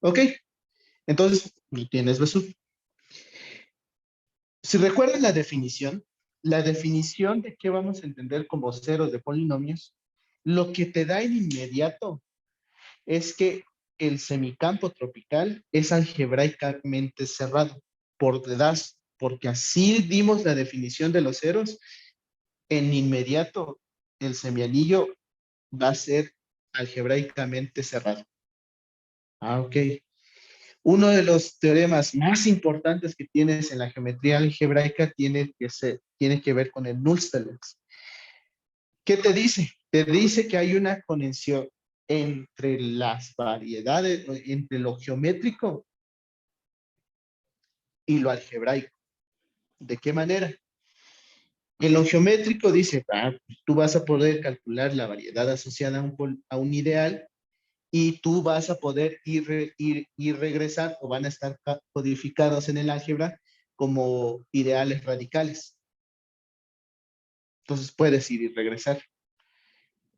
Ok, Entonces, no tienes resultado. Si recuerdan la definición de qué vamos a entender como ceros de polinomios, lo que te da en inmediato es que el semicampo tropical es algebraicamente cerrado por detrás, porque así dimos la definición de los ceros. En inmediato, el semianillo va a ser algebraicamente cerrado. Ok. Uno de los teoremas más importantes que tienes en la geometría algebraica tiene que ver con el Nullstellens. ¿Qué te dice? Te dice que hay una conexión entre las variedades, entre lo geométrico y lo algebraico. ¿De qué manera? En lo geométrico dice, tú vas a poder calcular la variedad asociada a un ideal y tú vas a poder ir regresar o van a estar codificados en el álgebra como ideales radicales. Entonces puedes ir y regresar.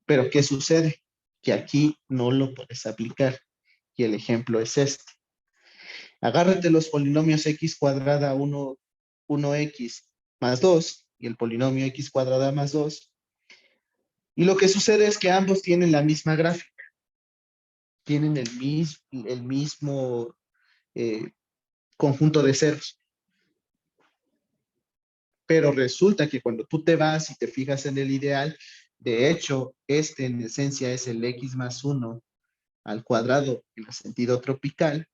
Pero ¿qué sucede? Que aquí no lo puedes aplicar. Y el ejemplo es este. Agárrate los polinomios x cuadrada 1x más 2 y el polinomio x cuadrada más 2. Y lo que sucede es que ambos tienen la misma gráfica. Tienen el mismo conjunto de ceros. Pero resulta que cuando tú te vas y te fijas en el ideal, de hecho, este en esencia es el x más 1 al cuadrado en el sentido tropical.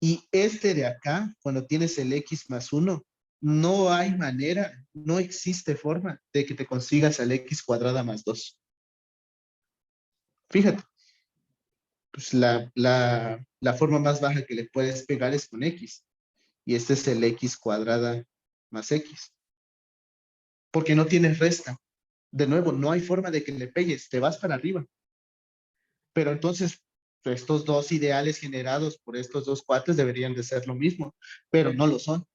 Y este de acá, cuando tienes el x más 1, no hay manera, no existe forma de que te consigas al x cuadrada más 2. Fíjate, pues la forma más baja que le puedes pegar es con x. Y este es el x cuadrada más x. Porque no tienes resta. De nuevo, no hay forma de que le pegues, te vas para arriba. Pero entonces, estos dos ideales generados por estos dos cuates deberían de ser lo mismo, pero no lo son.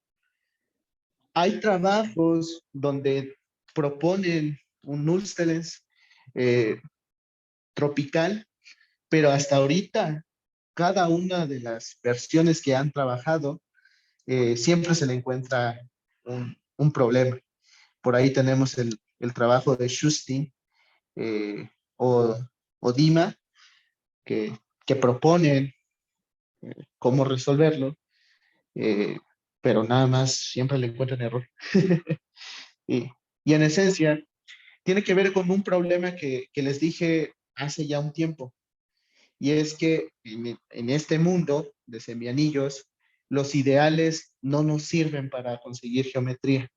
Hay trabajos donde proponen un Nullstellens tropical, pero hasta ahorita, cada una de las versiones que han trabajado, siempre se le encuentra un problema. Por ahí tenemos el trabajo de Schustin eh, o, o Dima, que proponen cómo resolverlo, eh, pero nada más siempre le encuentran error. y, y en esencia, tiene que ver con un problema que les dije hace ya un tiempo, y es que en este mundo de semianillos, los ideales no nos sirven para conseguir geometría.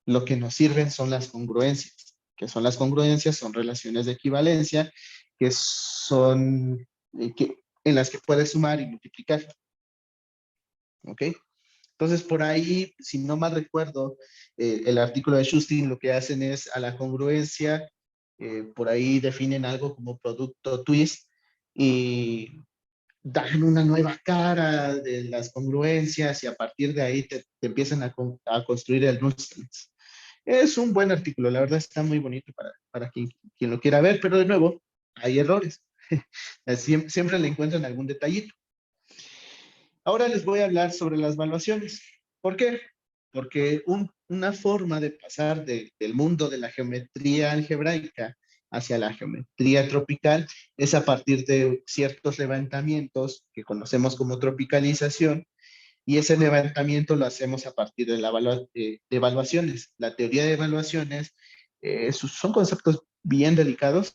Lo que nos sirven son las congruencias. ¿Qué son las congruencias? Son relaciones de equivalencia que son en las que puedes sumar y multiplicar. ¿Ok? Entonces, por ahí, si no mal recuerdo, el artículo de Schustin lo que hacen es a la congruencia, por ahí definen algo como producto twist y dan una nueva cara de las congruencias y a partir de ahí te empiezan a construir el Nullstellens. Es un buen artículo, la verdad está muy bonito para quien lo quiera ver, pero de nuevo, hay errores. Siempre le encuentran algún detallito. Ahora les voy a hablar sobre las valuaciones. ¿Por qué? Porque una forma de pasar del mundo de la geometría algebraica hacia la geometría tropical es a partir de ciertos levantamientos que conocemos como tropicalización, y ese levantamiento lo hacemos a partir de evaluaciones. La teoría de evaluaciones son conceptos bien delicados,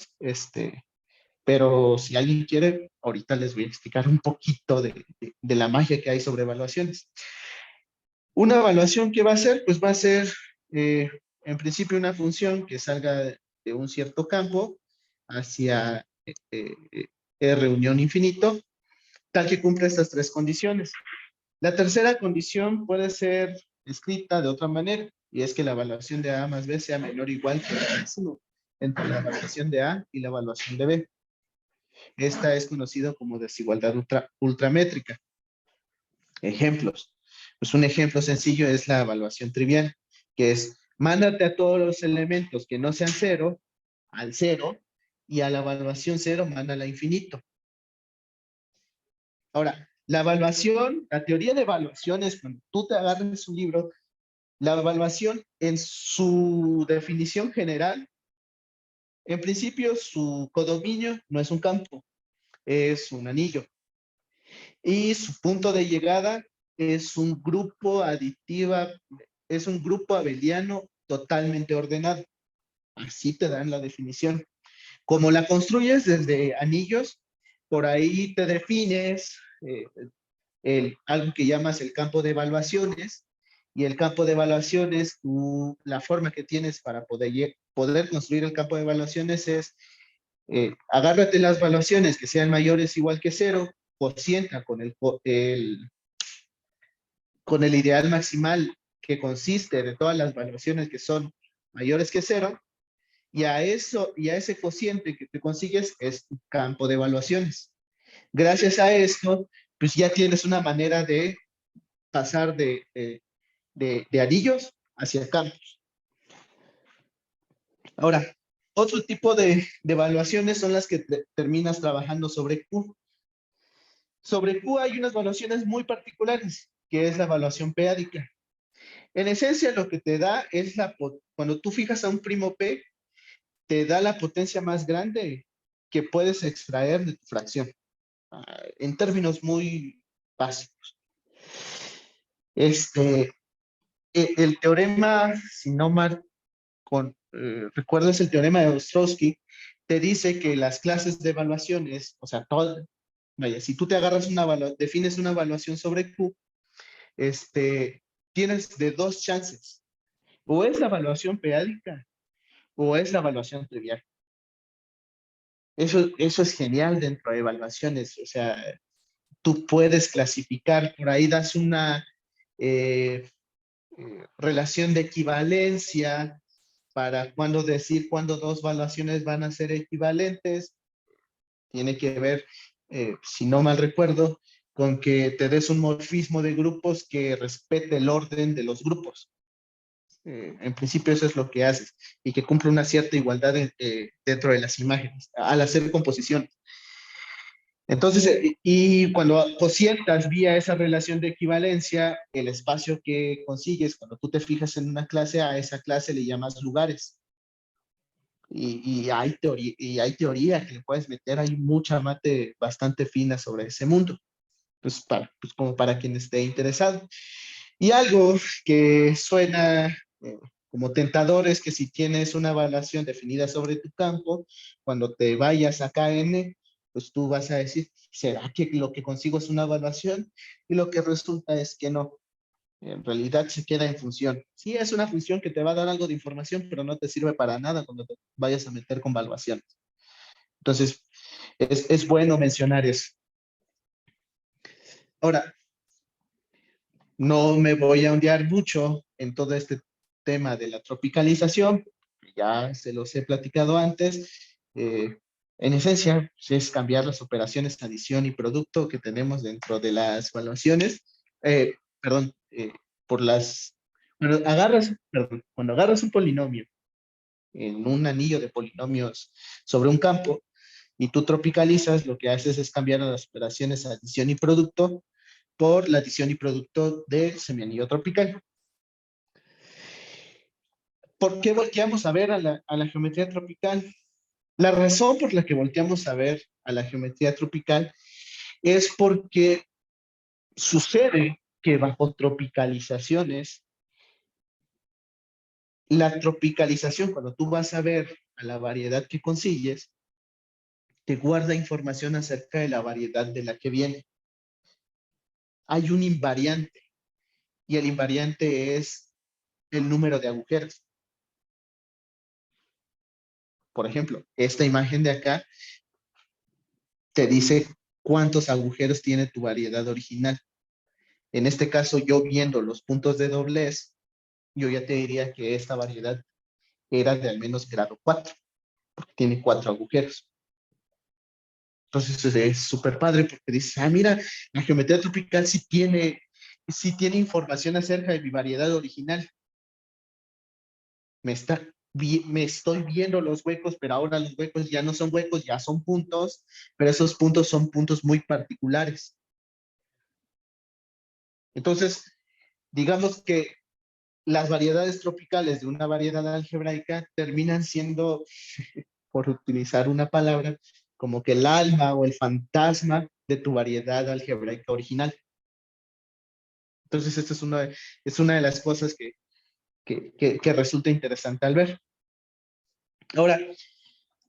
pero si alguien quiere, ahorita les voy a explicar un poquito de la magia que hay sobre evaluaciones. Una evaluación que va a ser, pues va a ser eh, en principio una función que salga de un cierto campo hacia R unión infinito, tal que cumpla estas tres condiciones. La tercera condición puede ser escrita de otra manera, y es que la evaluación de A más B sea menor o igual que el máximo entre la evaluación de A y la evaluación de B. Esta es conocida como desigualdad ultramétrica. Ejemplos. Pues un ejemplo sencillo es la evaluación trivial, que es mándate a todos los elementos que no sean cero al cero y a la evaluación cero mándala a infinito. Ahora, La evaluación, la teoría de evaluación es cuando tú te agarres un libro, la evaluación en su definición general, en principio su codominio no es un campo, es un anillo. Y su punto de llegada es un grupo aditiva, es un grupo abeliano totalmente ordenado. Así te dan la definición. Como la construyes desde anillos, por ahí te defines algo que llamas el campo de evaluaciones, y el campo de evaluaciones, la forma que tienes para poder construir el campo de evaluaciones es agárrate las evaluaciones que sean mayores o igual que cero, cocienta con el ideal maximal que consiste de todas las evaluaciones que son mayores que cero, y a ese cociente que te consigues es tu campo de evaluaciones. Gracias a esto, pues ya tienes una manera de pasar de anillos hacia campos. Ahora, otro tipo de evaluaciones son las que terminas trabajando sobre Q. Sobre Q hay unas evaluaciones muy particulares, que es la evaluación p-ádica. En esencia, lo que te da es cuando tú fijas a un primo P, te da la potencia más grande que puedes extraer de tu fracción, en términos muy básicos. El teorema, si no mal recuerdas el teorema de Ostrowski, te dice que las clases de evaluaciones, o sea, vaya, si tú te agarras defines una evaluación sobre Q, tienes de dos chances. O es la evaluación periódica o es la evaluación trivial. Eso es genial dentro de evaluaciones. O sea, tú puedes clasificar, por ahí das una relación de equivalencia para decir cuándo dos evaluaciones van a ser equivalentes. Tiene que ver, si no mal recuerdo, con que te des un morfismo de grupos que respete el orden de los grupos. En principio eso es lo que haces y que cumple una cierta igualdad dentro de las imágenes al hacer composición. Entonces, y cuando cocientas vía esa relación de equivalencia, el espacio que consigues, cuando tú te fijas en una clase, a esa clase le llamas lugares. Y hay teoría que le puedes meter, hay mucha mate bastante fina sobre ese mundo, pues, como para quien esté interesado. Y algo que suena como tentador es que si tienes una evaluación definida sobre tu campo, cuando te vayas a KN, pues tú vas a decir, ¿será que lo que consigo es una evaluación? Y lo que resulta es que no. En realidad se queda en función. Sí, es una función que te va a dar algo de información, pero no te sirve para nada cuando te vayas a meter con evaluaciones. Entonces, es bueno mencionar eso. Ahora, no me voy a ondear mucho en todo este tema de la tropicalización, ya se los he platicado antes. En esencia, es cambiar las operaciones adición y producto que tenemos dentro de las evaluaciones. Perdón, por las... cuando agarras un polinomio en un anillo de polinomios sobre un campo y tú tropicalizas, lo que haces es cambiar las operaciones adición y producto por la adición y producto del semianillo tropical. ¿Por qué volteamos a ver a la geometría tropical? La razón por la que volteamos a ver a la geometría tropical es porque sucede que bajo tropicalizaciones, la tropicalización, cuando tú vas a ver a la variedad que consigues, te guarda información acerca de la variedad de la que viene. Hay un invariante y el invariante es el número de agujeros. Por ejemplo, esta imagen de acá te dice cuántos agujeros tiene tu variedad original. En este caso, yo viendo los puntos de doblez, yo ya te diría que esta variedad era de al menos grado 4, porque tiene 4 agujeros. Entonces es súper padre porque dices, mira, la geometría tropical sí tiene información acerca de mi variedad original. Me estoy viendo los huecos, pero ahora los huecos ya no son huecos, ya son puntos, pero esos puntos son puntos muy particulares. Entonces, digamos que las variedades tropicales de una variedad algebraica terminan siendo, por utilizar una palabra, como que el alma o el fantasma de tu variedad algebraica original. Entonces, esto es una de las cosas que resulta interesante al ver. Ahora,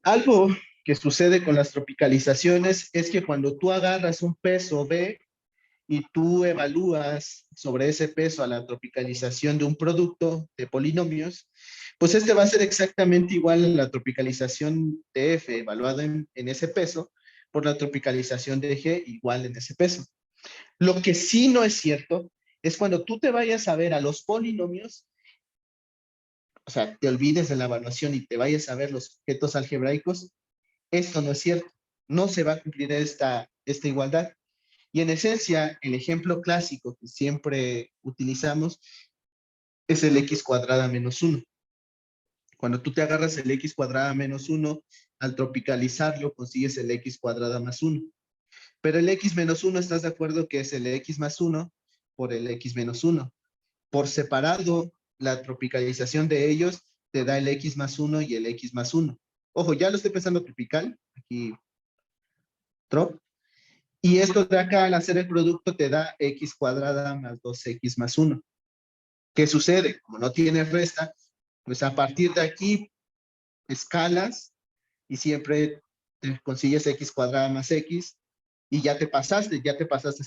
algo que sucede con las tropicalizaciones es que cuando tú agarras un peso B y tú evalúas sobre ese peso a la tropicalización de un producto de polinomios, pues este va a ser exactamente igual a la tropicalización de F evaluada en ese peso por la tropicalización de G igual en ese peso. Lo que sí no es cierto es cuando tú te vayas a ver a los polinomios, o sea, te olvides de la evaluación y te vayas a ver los objetos algebraicos, esto no es cierto. No se va a cumplir esta igualdad. Y en esencia, el ejemplo clásico que siempre utilizamos es el x cuadrada menos 1. Cuando tú te agarras el x cuadrada menos 1, al tropicalizarlo consigues el x cuadrada más 1. Pero el x menos 1, ¿estás de acuerdo que es el x más 1 por el x menos 1? Por separado, la tropicalización de ellos te da el x más 1 y el x más 1. Ojo, ya lo estoy pensando tropical, aquí trop. Y esto de acá, al hacer el producto, te da x cuadrada más 2x más 1. ¿Qué sucede? Como no tienes resta, pues a partir de aquí escalas y siempre te consigues x cuadrada más x y ya te pasaste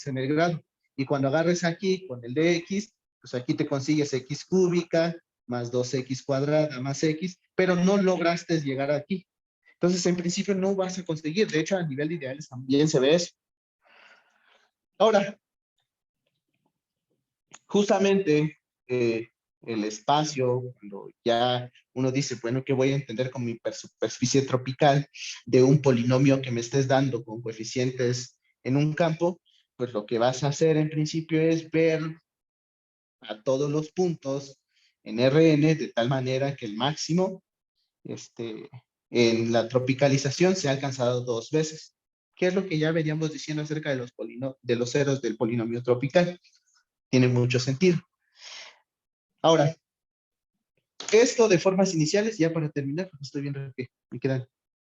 en el grado. Y cuando agarres aquí con el de x, pues aquí te consigues x cúbica más 2x cuadrada más x, pero no lograste llegar aquí. Entonces, en principio no vas a conseguir. De hecho, a nivel de ideales también se ve eso. Ahora, justamente el espacio, cuando ya uno dice, bueno, ¿qué voy a entender con mi superficie tropical de un polinomio que me estés dando con coeficientes en un campo? Pues lo que vas a hacer en principio es ver a todos los puntos en Rn de tal manera que el máximo en la tropicalización se ha alcanzado 2 veces, que es lo que ya veníamos diciendo acerca de los ceros del polinomio tropical. Tiene mucho sentido. Ahora, esto de formas iniciales, ya para terminar, estoy viendo que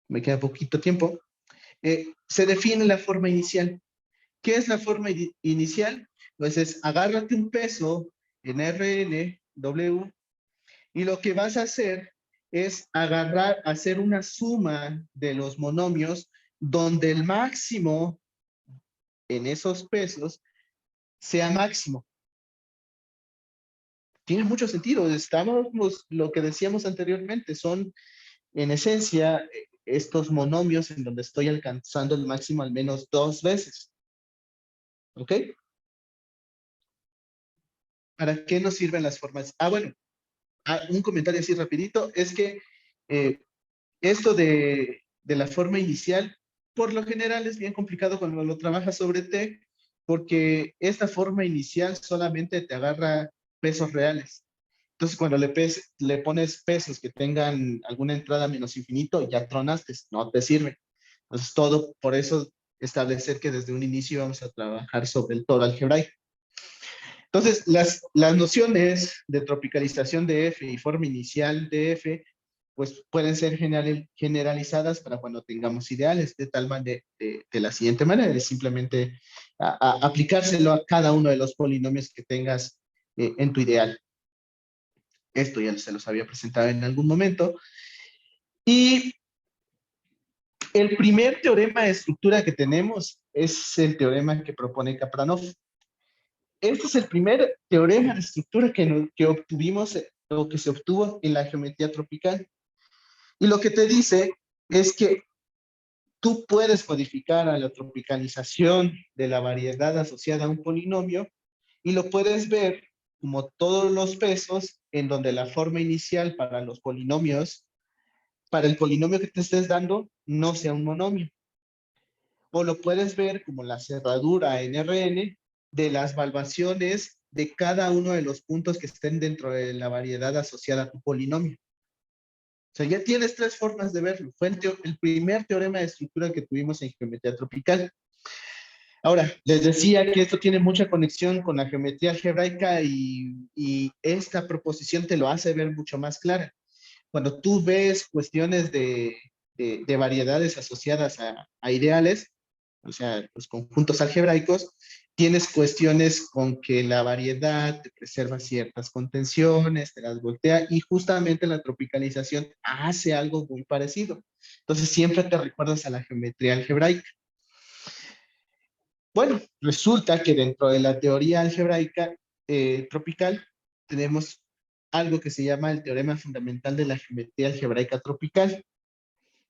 me queda poquito tiempo, se define la forma inicial. ¿Qué es la forma inicial? Pues es agárrate un peso en Rn, W, y lo que vas a hacer es hacer una suma de los monomios donde el máximo en esos pesos sea máximo. Tiene mucho sentido. Estamos, lo que decíamos anteriormente, son en esencia estos monomios en donde estoy alcanzando el máximo al menos 2 veces. ¿Ok? ¿Para qué nos sirven las formas? Bueno, un comentario así rapidito, es que eh, esto de la forma inicial, por lo general es bien complicado cuando lo trabajas sobre T, porque esta forma inicial solamente te agarra pesos reales. Entonces, cuando le pones pesos que tengan alguna entrada menos infinito, ya tronaste, no te sirve. Entonces, todo por eso establecer que desde un inicio vamos a trabajar sobre el toro algebraico. Entonces, las nociones de tropicalización de F y forma inicial de F, pues pueden ser generalizadas para cuando tengamos ideales, de tal manera, de la siguiente manera, es simplemente aplicárselo a cada uno de los polinomios que tengas en tu ideal. Esto ya se los había presentado en algún momento. Y el primer teorema de estructura que tenemos es el teorema que propone Kapranov. Este es el primer teorema de estructura que obtuvimos o que se obtuvo en la geometría tropical. Y lo que te dice es que tú puedes modificar a la tropicalización de la variedad asociada a un polinomio y lo puedes ver como todos los pesos en donde la forma inicial para los polinomios, para el polinomio que te estés dando, no sea un monomio. O lo puedes ver como la cerradura en Rn de las valvaciones de cada uno de los puntos que estén dentro de la variedad asociada a tu polinomio. O sea, ya tienes 3 formas de verlo. Fue el primer teorema de estructura que tuvimos en geometría tropical. Ahora, les decía que esto tiene mucha conexión con la geometría algebraica y esta proposición te lo hace ver mucho más clara. Cuando tú ves cuestiones de variedades asociadas a ideales, o sea, los conjuntos algebraicos, tienes cuestiones con que la variedad te preserva ciertas contenciones, te las voltea, y justamente la tropicalización hace algo muy parecido. Entonces siempre te recuerdas a la geometría algebraica. Bueno, resulta que dentro de la teoría algebraica tropical tenemos algo que se llama el teorema fundamental de la geometría algebraica tropical,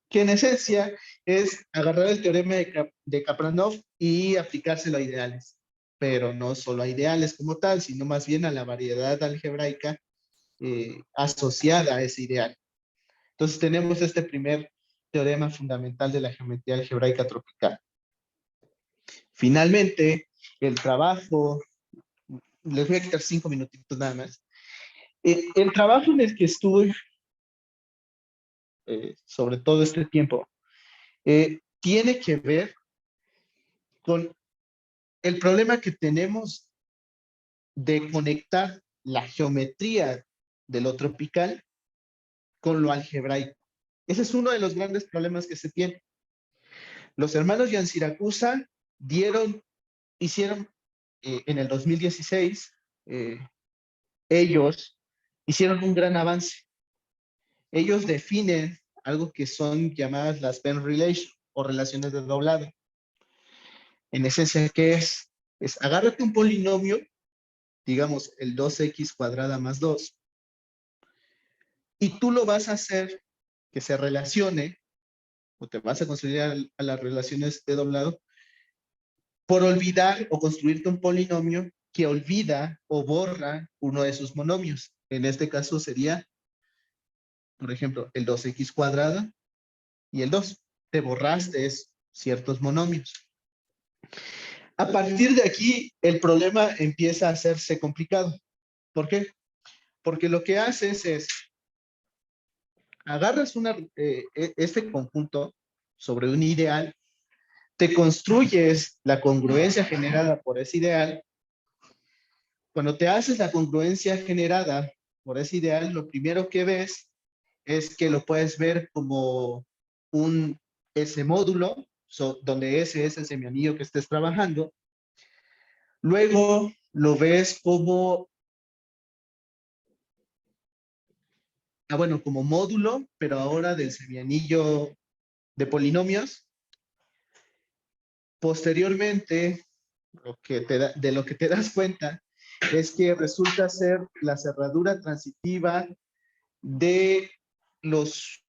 que en esencia es agarrar el teorema de Kaplanov y aplicárselo a ideales, pero no solo a ideales como tal, sino más bien a la variedad algebraica asociada a ese ideal. Entonces tenemos este primer teorema fundamental de la geometría algebraica tropical. Finalmente, el trabajo, les voy a quitar 5 minutitos nada más. El trabajo en el que estuve sobre todo este tiempo tiene que ver con el problema que tenemos de conectar la geometría de lo tropical con lo algebraico. Ese es uno de los grandes problemas que se tiene. Los hermanos Jan Siracusa hicieron en el 2016, ellos hicieron un gran avance. Ellos definen algo que son llamadas las Venn relations o relaciones de doblado. En esencia, ¿qué es? Es agárrate un polinomio, digamos el 2x cuadrada más 2, y tú lo vas a hacer que se relacione, o te vas a construir a las relaciones de doblado, por olvidar o construirte un polinomio que olvida o borra uno de sus monomios. En este caso sería, por ejemplo, el 2x cuadrada y el 2. Te borraste ciertos monomios. A partir de aquí, el problema empieza a hacerse complicado. ¿Por qué? Porque lo que haces es, agarras este conjunto sobre un ideal, te construyes la congruencia generada por ese ideal. Cuando te haces la congruencia generada por ese ideal, lo primero que ves es que lo puedes ver como un S módulo, donde S es el semianillo que estés trabajando. Luego lo ves como, bueno, como módulo, pero ahora del semianillo de polinomios. Posteriormente, de lo que te das cuenta es que resulta ser la cerradura transitiva de los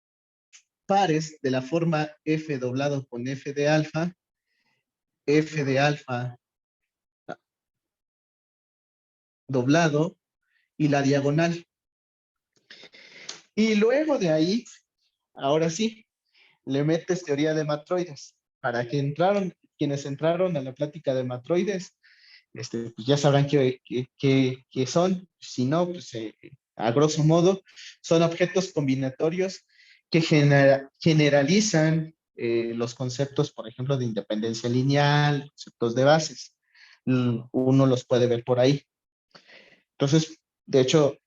pares de la forma f doblado con f de alfa doblado y la diagonal. Y luego de ahí, ahora sí, le metes teoría de matroides. Para quienes entraron a la plática de matroides, pues ya sabrán qué son. Si no, pues a grosso modo, son objetos combinatorios que generalizan los conceptos, por ejemplo, de independencia lineal, conceptos de bases. Uno los puede ver por ahí. Entonces, de hecho,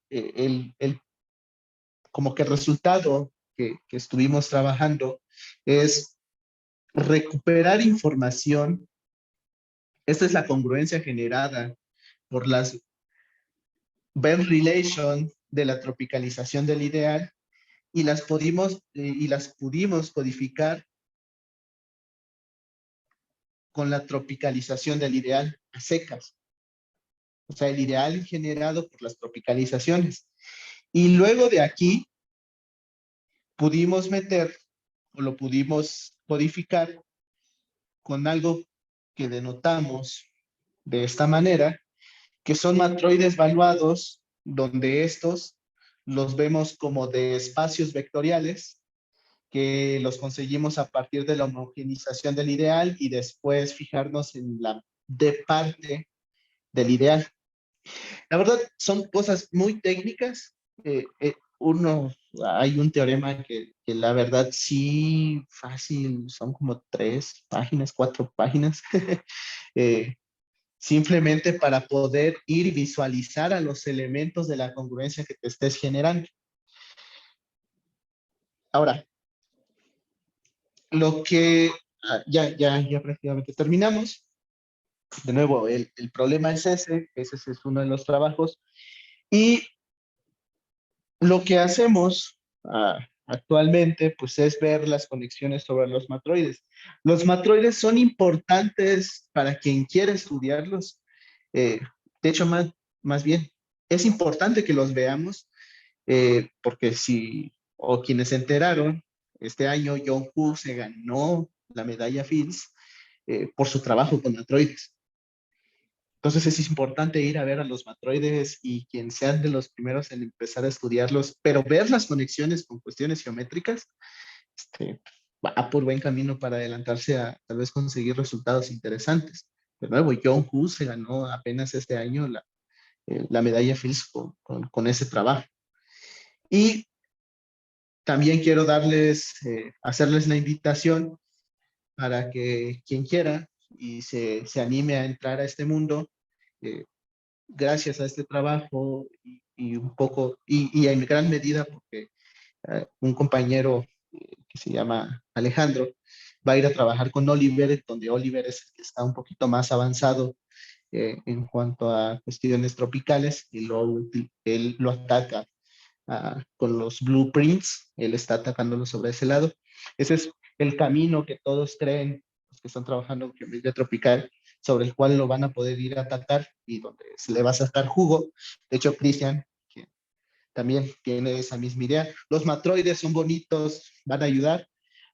como que el resultado que estuvimos trabajando es recuperar información. Esta es la congruencia generada por las Venn relation de la tropicalización del ideal, y las pudimos codificar con la tropicalización del ideal a secas. O sea, el ideal generado por las tropicalizaciones. Y luego de aquí pudimos meter o lo pudimos codificar con algo que denotamos de esta manera, que son matroides valuados, donde estos los vemos como de espacios vectoriales, que los conseguimos a partir de la homogenización del ideal y después fijarnos en la D parte del ideal. La verdad, son cosas muy técnicas. hay un teorema que la verdad sí fácil, son como 3 páginas, 4 páginas, eh, simplemente para poder ir y visualizar a los elementos de la congruencia que te estés generando. Ahora, lo que ya prácticamente terminamos. De nuevo, el problema es ese es uno de los trabajos. Y lo que hacemos actualmente, pues es ver las conexiones sobre los matroides. Los matroides son importantes para quien quiere estudiarlos. De hecho, más bien, es importante que los veamos, porque o quienes se enteraron, este año John Hu se ganó la medalla Fields por su trabajo con matroides. Entonces es importante ir a ver a los matroides y quien sean de los primeros en empezar a estudiarlos, pero ver las conexiones con cuestiones geométricas, va por buen camino para adelantarse a tal vez conseguir resultados interesantes. De nuevo, John Hu se ganó apenas este año la medalla Fields con ese trabajo. Y también quiero hacerles la invitación para que quien quiera y se anime a entrar a este mundo, eh, gracias a este trabajo y un poco, y en gran medida porque un compañero que se llama Alejandro va a ir a trabajar con Oliver, donde Oliver es el que está un poquito más avanzado en cuanto a cuestiones tropicales, y él lo ataca con los blueprints, él está atacándolo sobre ese lado. Ese es el camino que todos creen, los que están trabajando en geometría tropical, sobre el cual lo van a poder ir a atacar y donde se le va a sacar jugo. De hecho, Cristian, que también tiene esa misma idea. Los matroides son bonitos, van a ayudar,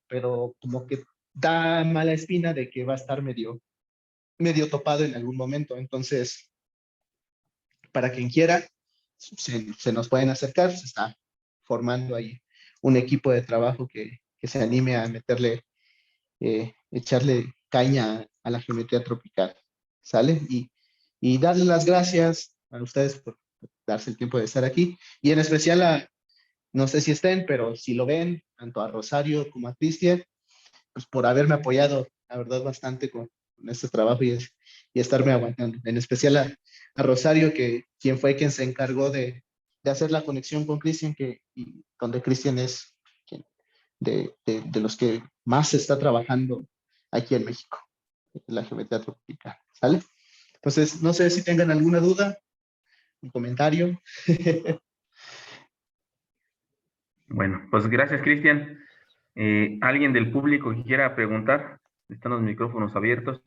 pero como que da mala espina de que va a estar medio topado en algún momento. Entonces, para quien quiera, se nos pueden acercar, se está formando ahí un equipo de trabajo que se anime a echarle caña a la geometría tropical, ¿sale? Y darle las gracias a ustedes por darse el tiempo de estar aquí, y en especial no sé si estén, pero si lo ven, tanto a Rosario como a Cristian, pues por haberme apoyado, la verdad, bastante con este trabajo y estarme aguantando. En especial a Rosario, quien fue quien se encargó de hacer la conexión con Cristian, donde Cristian es de los que más está trabajando aquí en México, en la geometría tropical, ¿sale? Entonces, no sé si tengan alguna duda, un comentario. Bueno, pues gracias, Cristian. ¿Alguien del público que quiera preguntar? Están los micrófonos abiertos.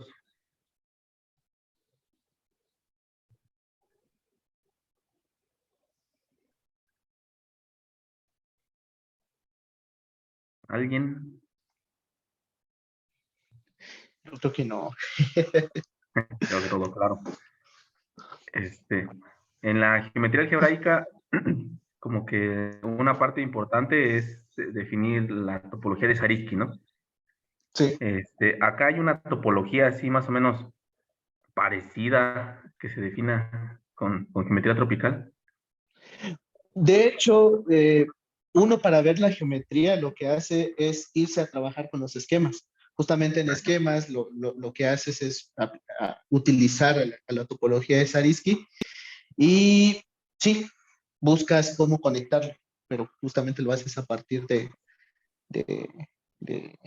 ¿Alguien? Yo creo que no. Creo que todo claro. En la geometría algebraica, como que una parte importante es definir la topología de Zariski, ¿no? Sí. Acá hay una topología así más o menos parecida que se defina con geometría tropical. De hecho, uno para ver la geometría lo que hace es irse a trabajar con los esquemas. Justamente en esquemas lo que haces es utilizar a la topología de Zariski y sí, buscas cómo conectarlo, pero justamente lo haces a partir de, de,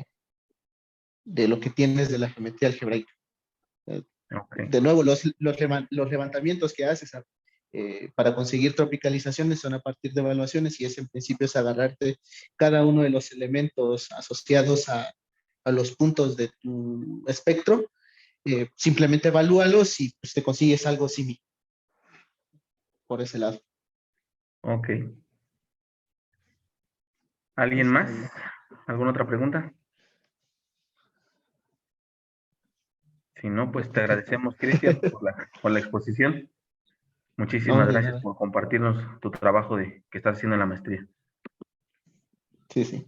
de lo que tienes de la geometría algebraica. Okay. De nuevo, los levantamientos que haces para conseguir tropicalizaciones son a partir de evaluaciones, y en principio es agarrarte cada uno de los elementos asociados a los puntos de tu espectro, simplemente evalúalos y pues, te consigues algo similar por ese lado. Ok. ¿Alguien más? ¿Alguna otra pregunta? Si no, pues te Perfecto. agradecemos, Cristian, por la exposición. No, Muchísimas de gracias nada. por compartirnos tu trabajo que estás haciendo en la maestría. Sí, sí.